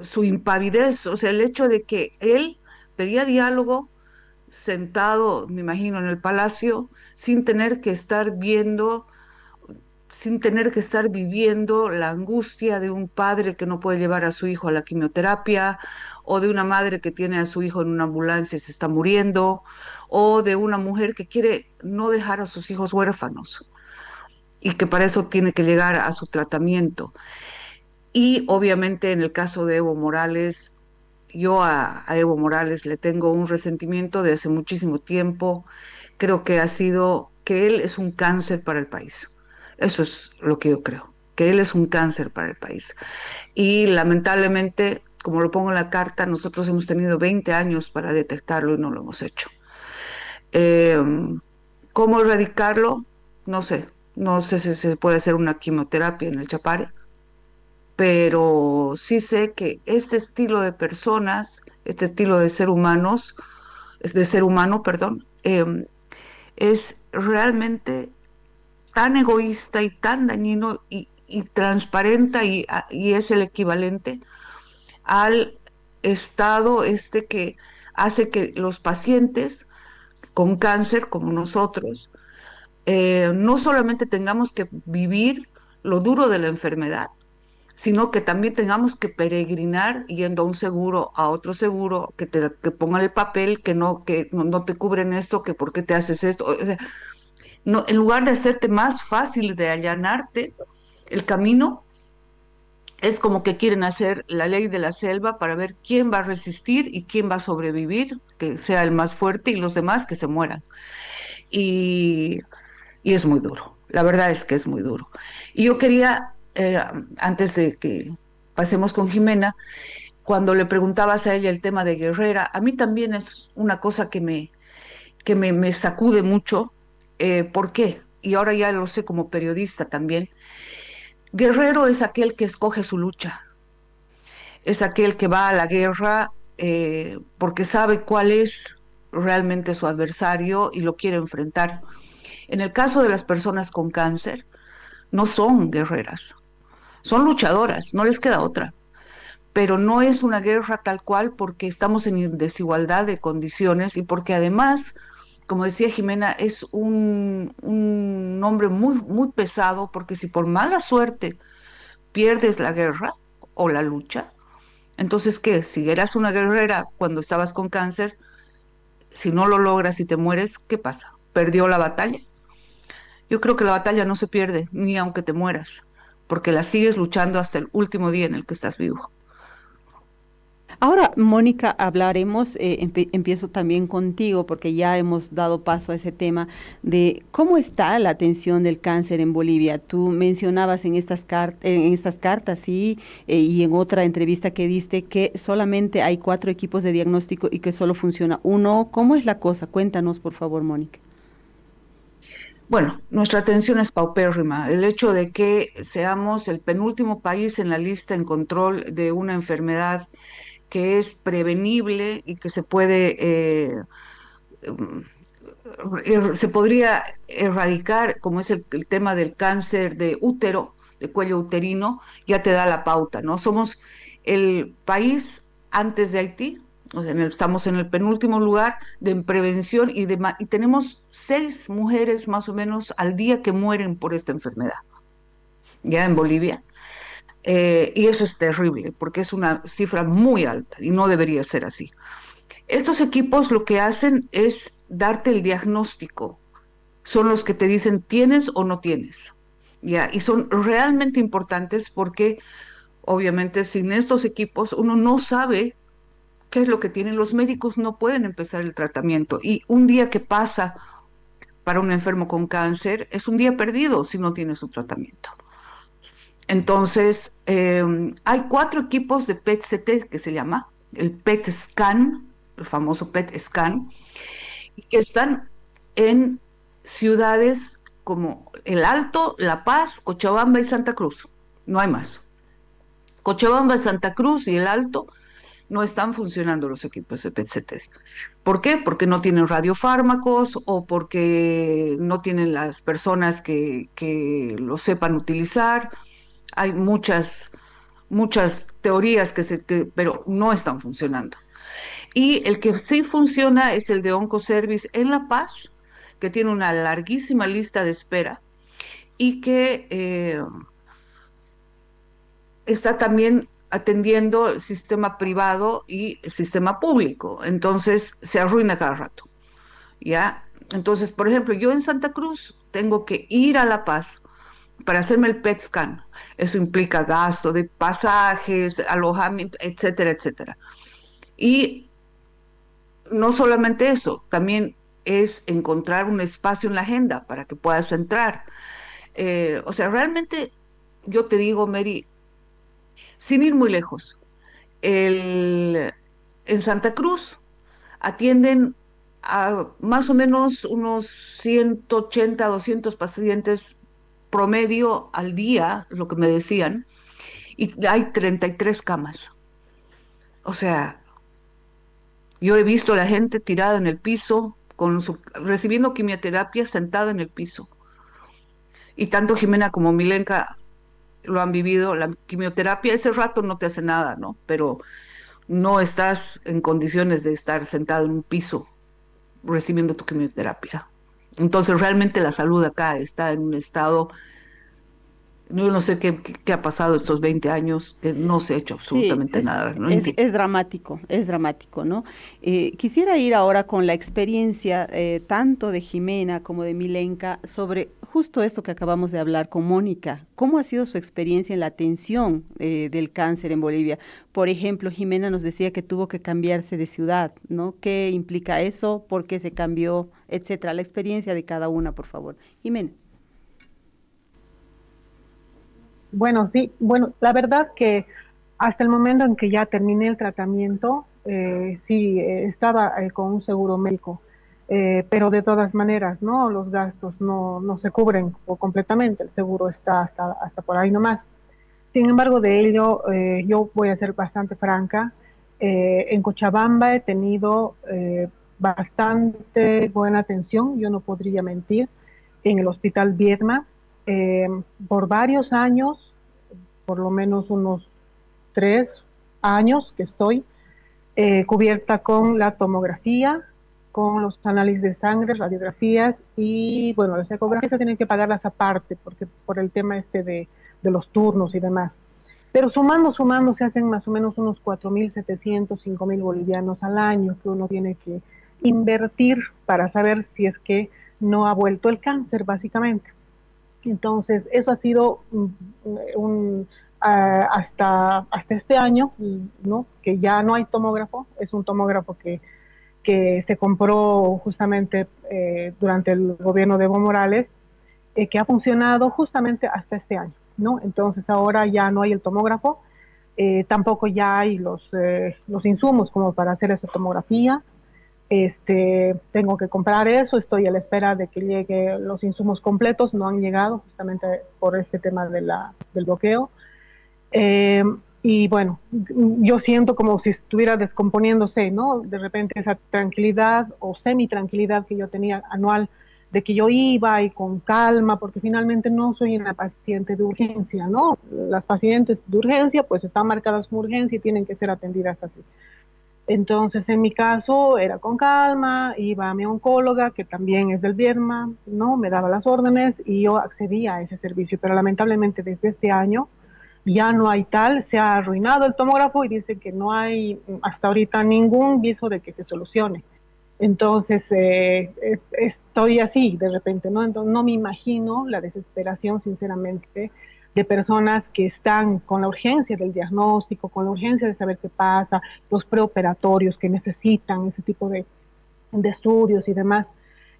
su impavidez, o sea, el hecho de que él pedía diálogo sentado, me imagino, en el palacio, sin tener que estar viendo, sin tener que estar viviendo la angustia de un padre que no puede llevar a su hijo a la quimioterapia, o de una madre que tiene a su hijo en una ambulancia y se está muriendo, o de una mujer que quiere no dejar a sus hijos huérfanos y que para eso tiene que llegar a su tratamiento. Y obviamente en el caso de Evo Morales, yo a Evo Morales le tengo un resentimiento de hace muchísimo tiempo. Creo que ha sido que él es un cáncer para el país. Eso es lo que yo creo, que él es un cáncer para el país. Y lamentablemente, como lo pongo en la carta, nosotros hemos tenido 20 años para detectarlo y no lo hemos hecho. Eh, ¿Cómo erradicarlo? No sé. No sé si se puede hacer una quimioterapia en el Chapare, pero sí sé que este estilo de personas, este estilo de ser humano, perdón, es realmente tan egoísta y tan dañino y transparenta y es el equivalente al estado este que hace que los pacientes con cáncer como nosotros no solamente tengamos que vivir lo duro de la enfermedad, sino que también tengamos que peregrinar yendo a un seguro, a otro seguro, que pongan el papel que no te cubren esto, que por qué te haces esto. O sea, no, en lugar de hacerte más fácil de allanarte el camino, es como que quieren hacer la ley de la selva para ver quién va a resistir y quién va a sobrevivir, que sea el más fuerte y los demás que se mueran. Y, y es muy duro, la verdad es que es muy duro. Y yo quería, antes de que pasemos con Jimena, cuando le preguntabas a ella el tema de Guerrera, a mí también es una cosa que me sacude mucho. ¿Por qué? Y ahora ya lo sé como periodista también. Guerrero es aquel que escoge su lucha, es aquel que va a la guerra porque sabe cuál es realmente su adversario y lo quiere enfrentar. En el caso de las personas con cáncer, no son guerreras, son luchadoras, no les queda otra, pero no es una guerra tal cual porque estamos en desigualdad de condiciones y porque además, como decía Jimena, es un nombre muy, muy pesado, porque si por mala suerte pierdes la guerra o la lucha, entonces, ¿qué? Si eras una guerrera cuando estabas con cáncer, si no lo logras y te mueres, ¿qué pasa? ¿Perdió la batalla? Yo creo que la batalla no se pierde, ni aunque te mueras, porque la sigues luchando hasta el último día en el que estás vivo. Ahora, Mónica, hablaremos, empiezo también contigo, porque ya hemos dado paso a ese tema de cómo está la atención del cáncer en Bolivia. Tú mencionabas en estas cartas, sí, y en otra entrevista que diste que solamente hay 4 equipos de diagnóstico y que solo funciona uno. ¿Cómo es la cosa? Cuéntanos, por favor, Mónica. Bueno, nuestra atención es paupérrima. El hecho de que seamos el penúltimo país en la lista en control de una enfermedad que es prevenible y que se puede, se podría erradicar, como es el tema del cáncer de útero, de cuello uterino, ya te da la pauta, ¿no? Somos el país antes de Haití, o sea, estamos en el penúltimo lugar de prevención y tenemos 6 mujeres más o menos al día que mueren por esta enfermedad, ya en Bolivia. Y eso es terrible, porque es una cifra muy alta y no debería ser así. Estos equipos lo que hacen es darte el diagnóstico, son los que te dicen tienes o no tienes, ¿ya? Y son realmente importantes porque obviamente sin estos equipos uno no sabe qué es lo que tienen. Los médicos no pueden empezar el tratamiento y un día que pasa para un enfermo con cáncer es un día perdido si no tiene su tratamiento. Entonces, hay 4 equipos de PET-CT que se llama, el PET scan, el famoso PET scan, que están en ciudades como El Alto, La Paz, Cochabamba y Santa Cruz. No hay más. Cochabamba, Santa Cruz y El Alto no están funcionando los equipos de PET-CT. ¿Por qué? Porque no tienen radiofármacos o porque no tienen las personas que lo sepan utilizar. Hay muchas teorías pero no están funcionando. Y el que sí funciona es el de Oncoservice en La Paz, que tiene una larguísima lista de espera y que está también atendiendo el sistema privado y el sistema público. Entonces se arruina cada rato, ¿ya? Entonces, por ejemplo, yo en Santa Cruz tengo que ir a La Paz para hacerme el PET scan. Eso implica gasto de pasajes, alojamiento, etcétera, etcétera. Y no solamente eso, también es encontrar un espacio en la agenda para que puedas entrar. O sea, realmente yo te digo, Mary, sin ir muy lejos, el, en Santa Cruz atienden a más o menos unos 180, 200 pacientes promedio al día, lo que me decían, y hay 33 camas. O sea, yo he visto a la gente tirada en el piso, recibiendo quimioterapia sentada en el piso. Y tanto Jimena como Milenka lo han vivido. La quimioterapia, ese rato no te hace nada, ¿no? Pero no estás en condiciones de estar sentado en un piso recibiendo tu quimioterapia. Entonces, realmente la salud acá está en un estado. Yo no sé qué ha pasado estos 20 años, que no se ha hecho Sí, absolutamente nada. No entiendo. es dramático, ¿no? Quisiera ir ahora con la experiencia tanto de Jimena como de Milenka sobre justo esto que acabamos de hablar con Mónica. ¿Cómo ha sido su experiencia en la atención del cáncer en Bolivia? Por ejemplo, Jimena nos decía que tuvo que cambiarse de ciudad, ¿no? ¿Qué implica eso? ¿Por qué se cambió? Etcétera. La experiencia de cada una, por favor. Jimena. Bueno, sí, bueno, la verdad que hasta el momento en que ya terminé el tratamiento, sí, estaba con un seguro médico, pero de todas maneras, ¿no? Los gastos no se cubren completamente, el seguro está hasta por ahí nomás. Sin embargo, de ello, yo voy a ser bastante franca. En Cochabamba he tenido bastante buena atención, yo no podría mentir, en el Hospital Viedma. Eh, por varios años, por lo menos unos 3 años que estoy cubierta con la tomografía, con los análisis de sangre, radiografías y, bueno, las ecografías se tienen que pagarlas aparte porque por el tema de los turnos y demás. Pero sumando, se hacen más o menos unos 4.700, 5.000 bolivianos al año que uno tiene que invertir para saber si es que no ha vuelto el cáncer, básicamente. Entonces, eso ha sido hasta este año, ¿no? Que ya no hay tomógrafo, es un tomógrafo que se compró justamente durante el gobierno de Evo Morales, que ha funcionado justamente hasta este año, ¿no? Entonces ahora ya no hay el tomógrafo, tampoco ya hay los insumos como para hacer esa tomografía. Tengo que comprar eso, estoy a la espera de que lleguen los insumos completos, no han llegado justamente por este tema del bloqueo. Eh, y bueno, yo siento como si estuviera descomponiéndose, ¿no? De repente esa tranquilidad o semi-tranquilidad que yo tenía anual, de que yo iba y con calma, porque finalmente no soy una paciente de urgencia, ¿no? Las pacientes de urgencia pues están marcadas como urgencia y tienen que ser atendidas así. Entonces, en mi caso, era con calma, iba a mi oncóloga, que también es del Viedma, ¿no? Me daba las órdenes y yo accedía a ese servicio, pero lamentablemente desde este año ya no hay tal, se ha arruinado el tomógrafo y dicen que no hay hasta ahorita ningún viso de que se solucione. Entonces, estoy así de repente, ¿no? Entonces, no me imagino la desesperación, sinceramente, de personas que están con la urgencia del diagnóstico, con la urgencia de saber qué pasa, los preoperatorios que necesitan ese tipo de estudios y demás.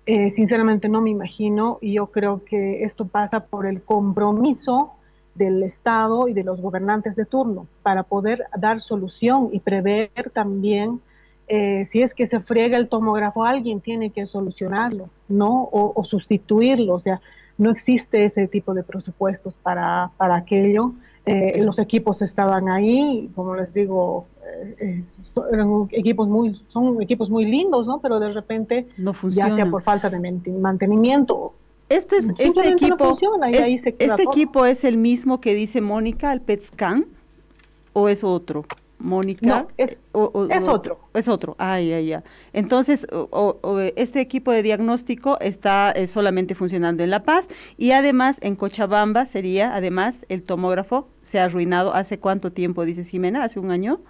Sinceramente no me imagino y yo creo que esto pasa por el compromiso del Estado y de los gobernantes de turno para poder dar solución y prever también si es que se friega el tomógrafo, alguien tiene que solucionarlo, ¿no? O sustituirlo, o sea, no existe ese tipo de presupuestos para aquello. Los equipos estaban ahí, como les digo, son equipos muy lindos, ¿no? Pero de repente, No ya sea funciona. por falta de mantenimiento, Este simplemente no equipo, funciona y ahí se queda este todo. equipo es el mismo que dice Mónica, el PET scan, o es otro, Mónica, No, es otro. es otro. Ah, ya, ya. Entonces, este equipo de diagnóstico está solamente funcionando en La Paz y además en Cochabamba sería, además, el tomógrafo se ha arruinado. ¿Hace cuánto tiempo, dices Jimena? ¿Hace un año?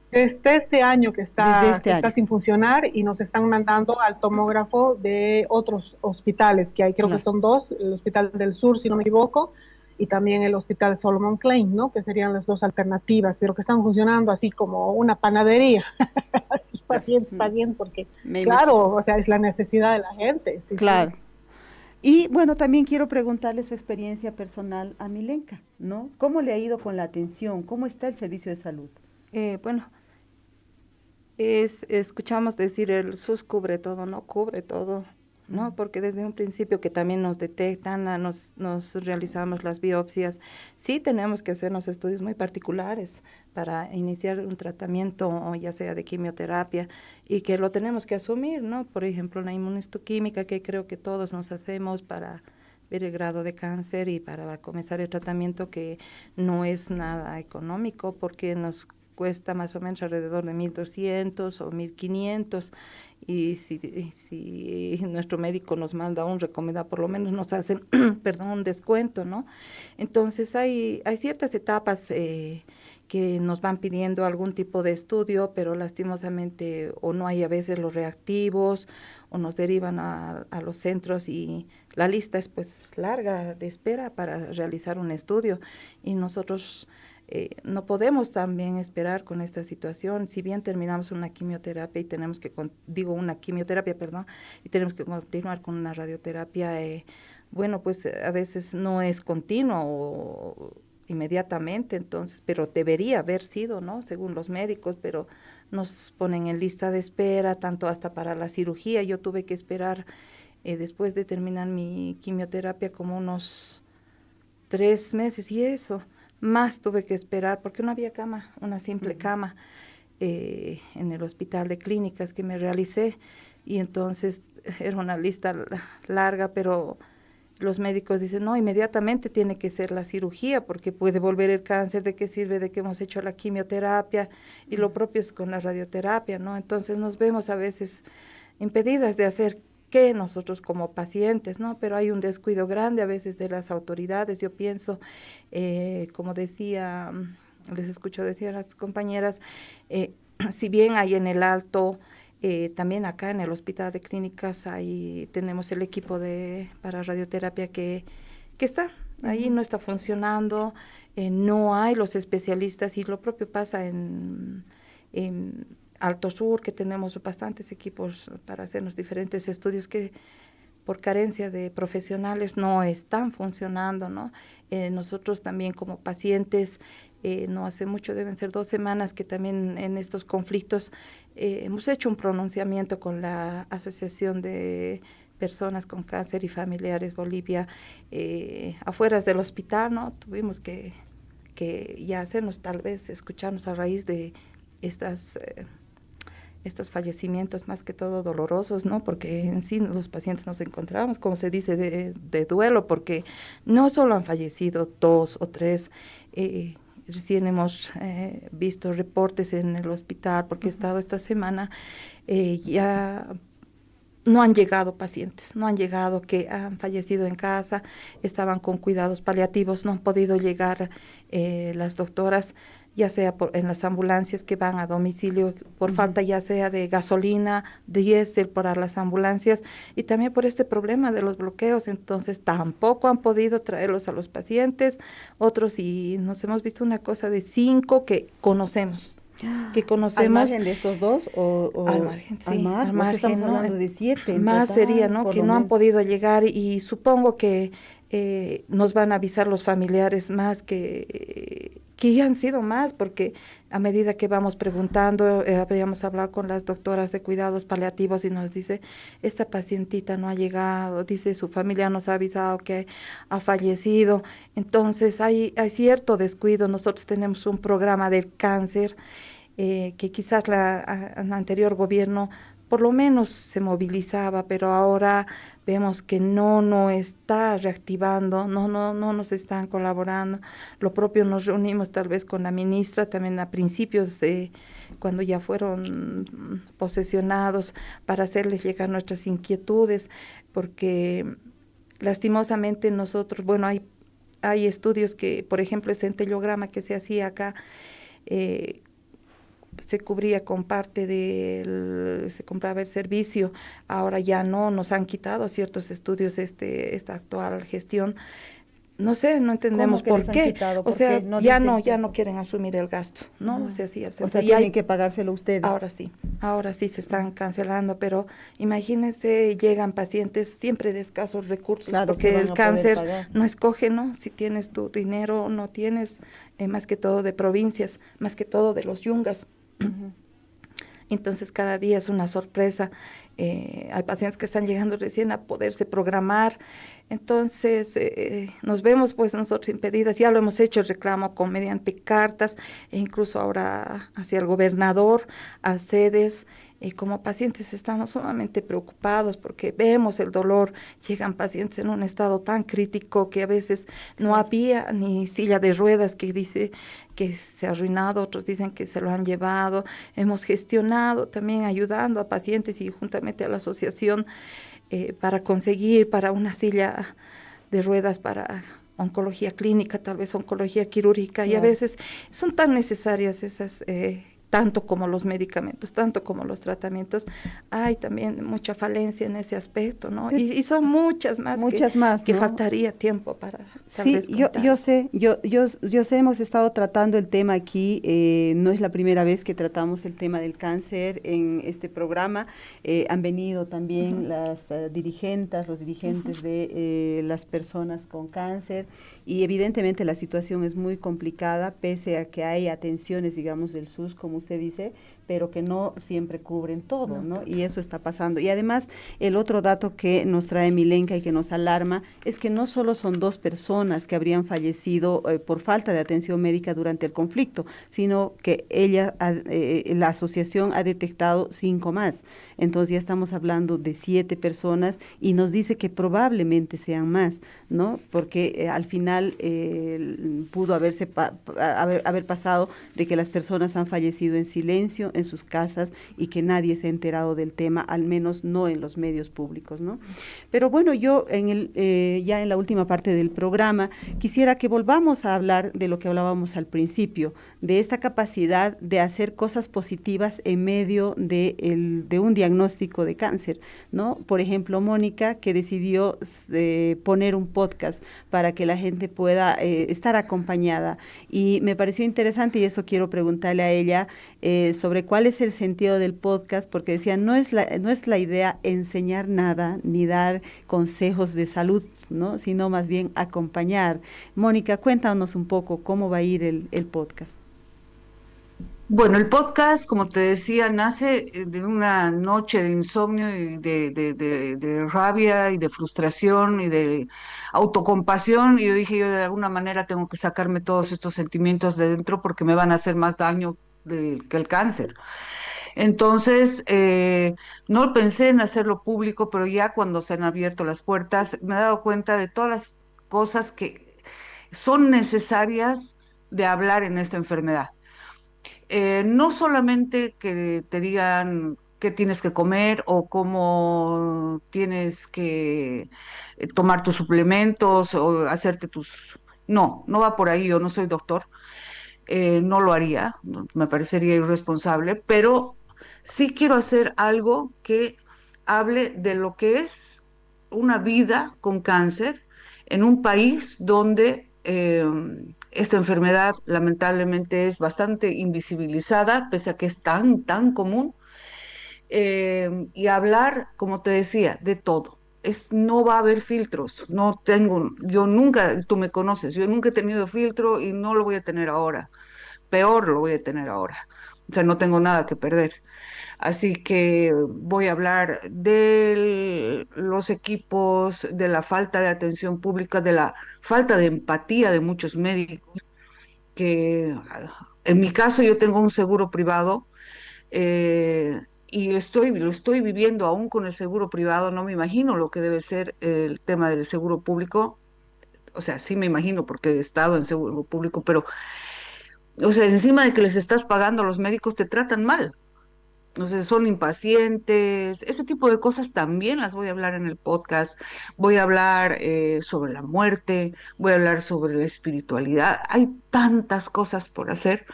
Desde este año Desde que este está año. sin funcionar y nos están mandando al tomógrafo de otros hospitales que hay, creo que Claro. son dos, el Hospital del Sur, si no me equivoco, y también el Hospital Solomon Klein, ¿no? Que serían las dos alternativas, pero que están funcionando así como una panadería. Así, paciente, porque Me imagino. claro, o sea, es la necesidad de la gente, sí, sí. Claro. Y bueno, también quiero preguntarle su experiencia personal a Milenka, ¿no? ¿Cómo le ha ido con la atención? ¿Cómo está el servicio de salud? Bueno, escuchamos decir el SUS cubre todo, no cubre todo, ¿no? Porque desde un principio que también nos detectan, nos realizamos las biopsias, sí tenemos que hacernos estudios muy particulares para iniciar un tratamiento, ya sea de quimioterapia, y que lo tenemos que asumir, ¿no? Por ejemplo, la inmunistoquímica que creo que todos nos hacemos para ver el grado de cáncer y para comenzar el tratamiento, que no es nada económico porque nos cuesta más o menos alrededor de 1.200 o 1.500, y si nuestro médico nos manda un recomendado, por lo menos nos hacen, perdón, un descuento, ¿no? Entonces hay ciertas etapas que nos van pidiendo algún tipo de estudio, pero lastimosamente o no hay a veces los reactivos o nos derivan a los centros y la lista es pues larga de espera para realizar un estudio y nosotros no podemos también esperar con esta situación. Si bien terminamos una quimioterapia y tenemos que, una quimioterapia, perdón, y tenemos que continuar con una radioterapia, bueno, pues a veces no es continuo o inmediatamente, entonces, pero debería haber sido, ¿no? Según los médicos, pero nos ponen en lista de espera, tanto hasta para la cirugía. Yo tuve que esperar, después de terminar mi quimioterapia, como unos 3 meses y eso. Más tuve que esperar porque no había cama, una simple cama en el hospital de clínicas que me realicé y entonces era una lista larga, pero los médicos dicen, no, inmediatamente tiene que ser la cirugía porque puede volver el cáncer, ¿de qué sirve de que hemos hecho la quimioterapia? Y lo propio es con la radioterapia, ¿no? Entonces nos vemos a veces impedidas de hacer qué nosotros como pacientes, ¿no? Pero hay un descuido grande a veces de las autoridades, yo pienso, como decía, les escucho decir a las compañeras, si bien hay en el Alto, también acá en el Hospital de Clínicas ahí tenemos el equipo para radioterapia que está, ahí no está funcionando, no hay los especialistas y lo propio pasa en Alto Sur, que tenemos bastantes equipos para hacer los diferentes estudios que por carencia de profesionales no están funcionando, ¿no? Nosotros también como pacientes, no hace mucho, deben ser 2 semanas que también en estos conflictos hemos hecho un pronunciamiento con la Asociación de Personas con Cáncer y Familiares Bolivia, afueras del hospital, ¿no? Tuvimos que ya hacernos, tal vez, escucharnos a raíz de estos fallecimientos más que todo dolorosos, ¿no? Porque en sí los pacientes nos encontramos, como se dice, de duelo, porque no solo han fallecido 2 o 3, recién hemos visto reportes en el hospital, porque he estado esta semana, ya no han llegado pacientes, no han llegado, que han fallecido en casa, estaban con cuidados paliativos, no han podido llegar las doctoras, ya sea en las ambulancias que van a domicilio, por falta ya sea de gasolina, diésel para las ambulancias, y también por este problema de los bloqueos, entonces tampoco han podido traerlos a los pacientes, otros, y nos hemos visto una cosa de 5 que conocemos. ¿Al margen de estos 2 al margen, sí, al margen, estamos hablando de 7 más total, sería, ¿no? Que no han podido llegar y supongo que nos van a avisar los familiares más que ya han sido más, porque a medida que vamos preguntando, habíamos hablado con las doctoras de cuidados paliativos y nos dice, esta pacientita no ha llegado, dice su familia nos ha avisado que ha fallecido, entonces hay cierto descuido. Nosotros tenemos un programa del cáncer que quizás el anterior gobierno por lo menos se movilizaba, pero ahora vemos que no está reactivando, no nos están colaborando. Lo propio, nos reunimos tal vez con la ministra también a principios de cuando ya fueron posesionados, para hacerles llegar nuestras inquietudes, porque lastimosamente nosotros, bueno, hay estudios que, por ejemplo, el centellograma que se hacía acá, se cubría con parte se compraba el servicio, ahora ya no, nos han quitado ciertos estudios esta actual gestión. No sé, no entendemos por qué. O sea, no ya no quieren asumir el gasto, ¿no? O sea, tienen que pagárselo ustedes. Ahora sí se están cancelando, pero imagínense, llegan pacientes siempre de escasos recursos, claro, porque el cáncer no escoge, ¿no? Si tienes tu dinero o no tienes, más que todo de provincias, más que todo de los yungas. Entonces cada día es una sorpresa. Hay pacientes que están llegando recién a poderse programar, entonces nos vemos pues nosotros impedidas. Ya lo hemos hecho el reclamo mediante cartas e incluso ahora hacia el gobernador, a sedes. Como pacientes estamos sumamente preocupados porque vemos el dolor, llegan pacientes en un estado tan crítico que a veces no había ni silla de ruedas, que dice que se ha arruinado, otros dicen que se lo han llevado. Hemos gestionado también ayudando a pacientes y juntamente a la asociación para conseguir para una silla de ruedas para oncología clínica, tal vez oncología quirúrgica, y a veces son tan necesarias esas tanto como los medicamentos, tanto como los tratamientos. Hay también mucha falencia en ese aspecto, ¿no? Y son muchas más que ¿no? Faltaría tiempo para tal vez yo sé, hemos estado tratando el tema aquí, no es la primera vez que tratamos el tema del cáncer en este programa, han venido también las dirigentes, los dirigentes de las personas con cáncer, y evidentemente la situación es muy complicada, pese a que hay atenciones, digamos, del SUS, como usted dice, pero que no siempre cubren todo, ¿no? Y eso está pasando. Y además, el otro dato que nos trae Milenka y que nos alarma es que no solo son 2 personas que habrían fallecido por falta de atención médica durante el conflicto, sino que la asociación ha detectado 5 más. Entonces ya estamos hablando de 7 personas y nos dice que probablemente sean más, ¿no? Porque al final pudo haber pasado de que las personas han fallecido en silencio en sus casas y que nadie se ha enterado del tema, al menos no en los medios públicos, ¿no? Pero bueno, yo ya en la última parte del programa quisiera que volvamos a hablar de lo que hablábamos al principio, de esta capacidad de hacer cosas positivas en medio de un diagnóstico de cáncer, ¿no? Por ejemplo, Mónica, que decidió poner un podcast para que la gente pueda estar acompañada, y me pareció interesante, y eso quiero preguntarle a ella, sobre cuál es el sentido del podcast, porque decía, no es la idea enseñar nada, ni dar consejos de salud, ¿no? Sino más bien acompañar. Mónica, cuéntanos un poco cómo va a ir el podcast. Bueno, el podcast, como te decía, nace de una noche de insomnio y de rabia y de frustración y de autocompasión. Y yo dije, yo de alguna manera tengo que sacarme todos estos sentimientos de dentro porque me van a hacer más daño que el cáncer. Entonces, no pensé en hacerlo público, pero ya cuando se han abierto las puertas, me he dado cuenta de todas las cosas que son necesarias de hablar en esta enfermedad. No solamente que te digan qué tienes que comer o cómo tienes que tomar tus suplementos o hacerte tus... No, no va por ahí, yo no soy doctor, no lo haría, me parecería irresponsable, pero sí quiero hacer algo que hable de lo que es una vida con cáncer en un país donde esta enfermedad lamentablemente es bastante invisibilizada, pese a que es tan común, y hablar, como te decía, de todo. No va a haber filtros, yo nunca, tú me conoces, yo nunca he tenido filtro y no lo voy a tener ahora, peor lo voy a tener ahora, o sea, no tengo nada que perder. Así que voy a hablar de los equipos, de la falta de atención pública, de la falta de empatía de muchos médicos, que en mi caso yo tengo un seguro privado, y lo estoy viviendo aún con el seguro privado. No me imagino lo que debe ser el tema del seguro público. O sea, sí me imagino porque he estado en seguro público, pero, o sea, encima de que les estás pagando, los médicos te tratan mal. No sé, son impacientes, ese tipo de cosas también las voy a hablar en el podcast. Voy a hablar sobre la muerte, voy a hablar sobre la espiritualidad. Hay tantas cosas por hacer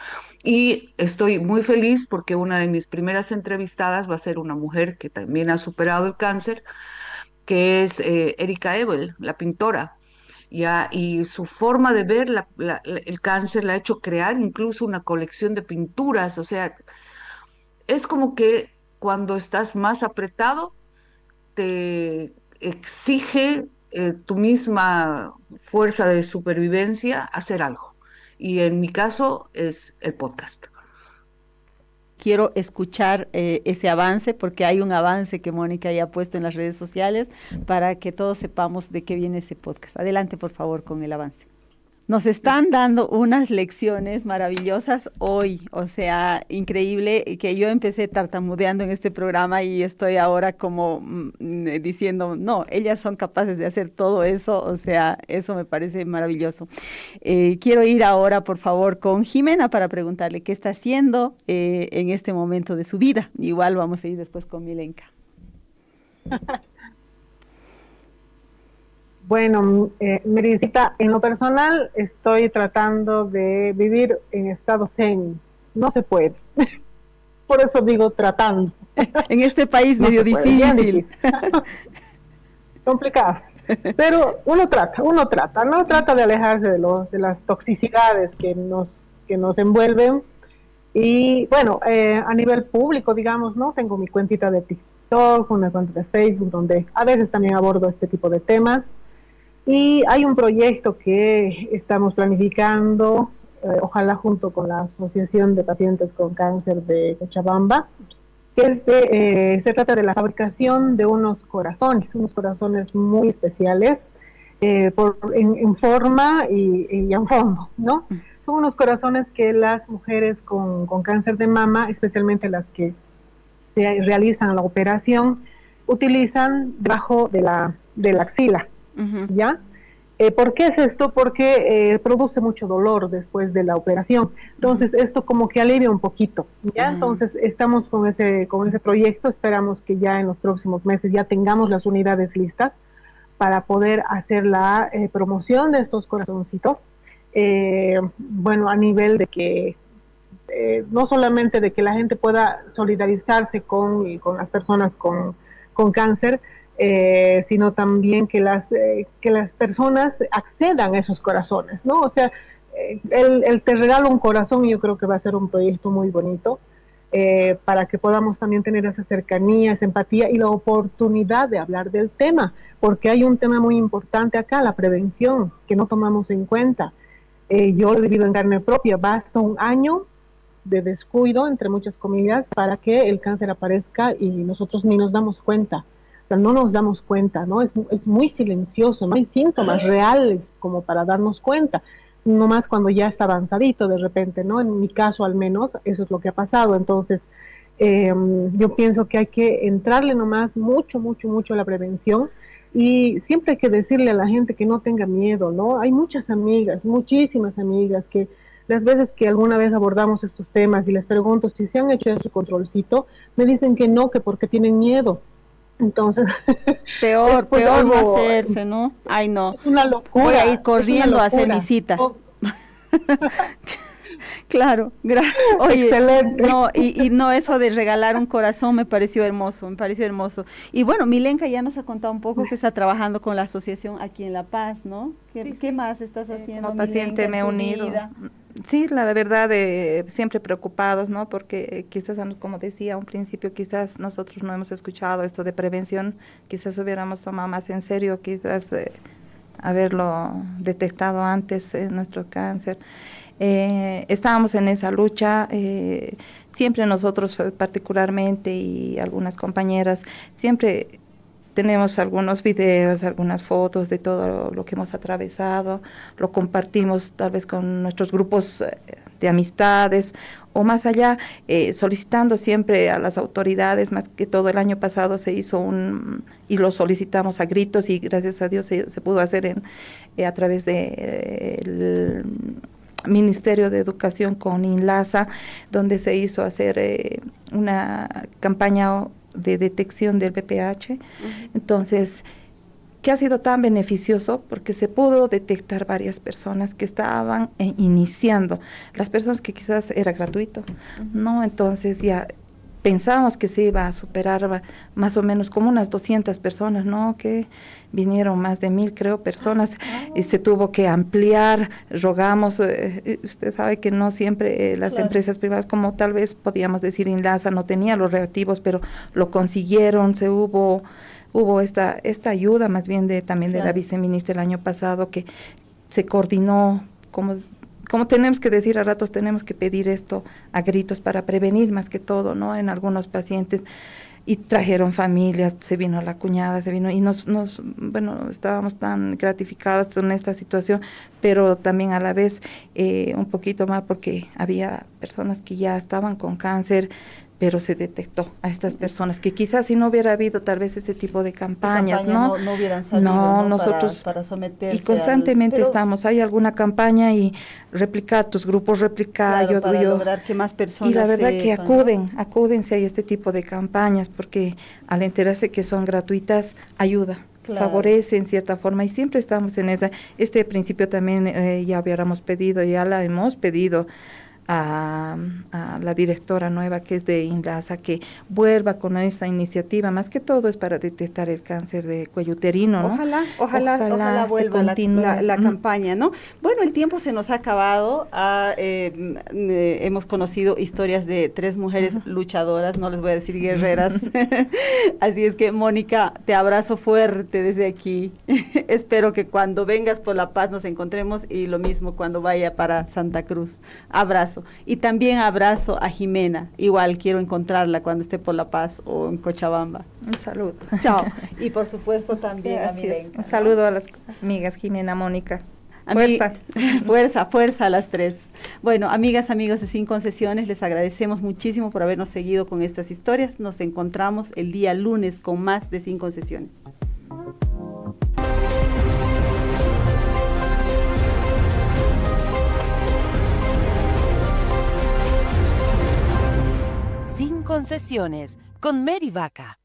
y estoy muy feliz porque una de mis primeras entrevistadas va a ser una mujer que también ha superado el cáncer, que es Erika Ebel, la pintora. Ya, y su forma de ver el cáncer la ha hecho crear incluso una colección de pinturas. O sea, es como que cuando estás más apretado, te exige tu misma fuerza de supervivencia hacer algo. Y en mi caso es el podcast. Quiero escuchar ese avance, porque hay un avance que Mónica ya ha puesto en las redes sociales para que todos sepamos de qué viene ese podcast. Adelante, por favor, con el avance. Nos están dando unas lecciones maravillosas hoy, o sea, increíble que yo empecé tartamudeando en este programa y estoy ahora como diciendo, no, ellas son capaces de hacer todo eso, o sea, eso me parece maravilloso. Quiero ir ahora, por favor, con Jimena para preguntarle qué está haciendo en este momento de su vida. Igual vamos a ir después con Milenka. Bueno, Meritita, en lo personal estoy tratando de vivir en estado zen. No se puede. Por eso digo tratando. En este país no medio difícil. Complicado. Pero uno trata, ¿no? Trata de alejarse de las toxicidades que nos envuelven. Y bueno, a nivel público, digamos, ¿no? Tengo mi cuentita de TikTok, una cuenta de Facebook, donde a veces también abordo este tipo de temas. Y hay un proyecto que estamos planificando ojalá junto con la Asociación de Pacientes con Cáncer de Cochabamba, que se trata de la fabricación de unos corazones muy especiales, en forma y en fondo, ¿no? Son unos corazones que las mujeres con cáncer de mama, especialmente las que se realizan la operación, utilizan debajo de la axila, ¿ya? ¿Por qué es esto? Porque produce mucho dolor después de la operación. Entonces, esto como que alivia un poquito, ¿ya? Entonces, estamos con ese proyecto. Esperamos que ya en los próximos meses ya tengamos las unidades listas para poder hacer la promoción de estos corazoncitos. Bueno, a nivel de que no solamente de que la gente pueda solidarizarse con las personas con cáncer, sino también que las personas accedan a esos corazones, ¿no? O sea, el Te Regalo un Corazón, yo creo que va a ser un proyecto muy bonito, para que podamos también tener esa cercanía, esa empatía y la oportunidad de hablar del tema, porque hay un tema muy importante acá, la prevención, que no tomamos en cuenta. Yo lo he vivido en carne propia, basta un año de descuido, entre muchas comillas, para que el cáncer aparezca y nosotros ni nos damos cuenta. O sea, no nos damos cuenta, ¿no? Es muy silencioso, no hay síntomas reales como para darnos cuenta, nomás cuando ya está avanzadito de repente, ¿no? En mi caso al menos, eso es lo que ha pasado. Entonces, yo pienso que hay que entrarle nomás mucho, mucho, mucho a la prevención, y siempre hay que decirle a la gente que no tenga miedo, ¿no? Hay muchas amigas, muchísimas amigas que las veces que alguna vez abordamos estos temas y les pregunto si se han hecho su controlcito, me dicen que no, que porque tienen miedo. Entonces, peor no hacerse, ¿no? Ay, no. Es una locura. Voy a ir corriendo a hacer mi cita. Claro, oye, excelente. No, y no, eso de regalar un corazón me pareció hermoso, Y bueno, Milenka ya nos ha contado un poco que está trabajando con la asociación aquí en La Paz, ¿no? ¿Qué más estás haciendo? Como paciente Milenka, me he unido. Sí, la verdad, siempre preocupados, ¿no? Porque quizás, como decía a un principio, quizás nosotros no hemos escuchado esto de prevención, quizás hubiéramos tomado más en serio, quizás haberlo detectado antes nuestro cáncer. Estábamos en esa lucha, siempre nosotros particularmente y algunas compañeras, siempre tenemos algunos videos, algunas fotos de todo lo que hemos atravesado, lo compartimos tal vez con nuestros grupos de amistades o más allá, solicitando siempre a las autoridades. Más que todo el año pasado se hizo y lo solicitamos a gritos, y gracias a Dios se pudo hacer a través de Ministerio de Educación con INLASA, donde se hizo hacer una campaña de detección del VPH. Entonces, que ha sido tan beneficioso porque se pudo detectar varias personas que estaban iniciando, las personas que quizás era gratuito, ¿no? Entonces ya pensábamos que se iba a superar más o menos como unas 200 personas, ¿no? Que vinieron más de 1000, creo, personas, y se tuvo que ampliar. Rogamos, usted sabe que no siempre las empresas privadas, como tal vez podíamos decir INLASA, no tenía los reactivos, pero lo consiguieron. Hubo esta ayuda más bien también de la viceministra el año pasado, que se coordinó, como tenemos que decir a ratos, tenemos que pedir esto a gritos para prevenir más que todo, ¿no? En algunos pacientes, y trajeron familias, se vino la cuñada, y bueno, estábamos tan gratificadas con esta situación, pero también a la vez un poquito más porque había personas que ya estaban con cáncer, pero se detectó a estas personas que quizás si no hubiera habido tal vez ese tipo de campañas, ¿no? No hubieran salido, ¿no? Nosotros para someterse. Y constantemente estamos, hay alguna campaña y replicar tus grupos, claro, para lograr que más personas. Y la verdad que acuden si hay este tipo de campañas, porque al enterarse que son gratuitas, ayuda. Claro. Favorece en cierta forma, y siempre estamos en esa. Este principio también ya hubiéramos pedido, ya la hemos pedido a la directora nueva que es de INLASA que vuelva con esta iniciativa, más que todo es para detectar el cáncer de cuello uterino, ¿no? Ojalá vuelva la campaña, ¿no? Bueno, el tiempo se nos ha acabado, hemos conocido historias de 3 mujeres luchadoras, no les voy a decir guerreras, así es que Mónica, te abrazo fuerte desde aquí, espero que cuando vengas por La Paz nos encontremos y lo mismo cuando vaya para Santa Cruz, abrazo. Y también abrazo a Jimena, igual quiero encontrarla cuando esté por La Paz o en Cochabamba. Un saludo. Chao. Y por supuesto también a Milenka, un saludo a las amigas Jimena, Mónica. Fuerza a las 3. Bueno, amigas, amigos de Sin Concesiones, les agradecemos muchísimo por habernos seguido con estas historias. Nos encontramos el día lunes con más de Sin Concesiones. Sin Concesiones, con Mary Vaca.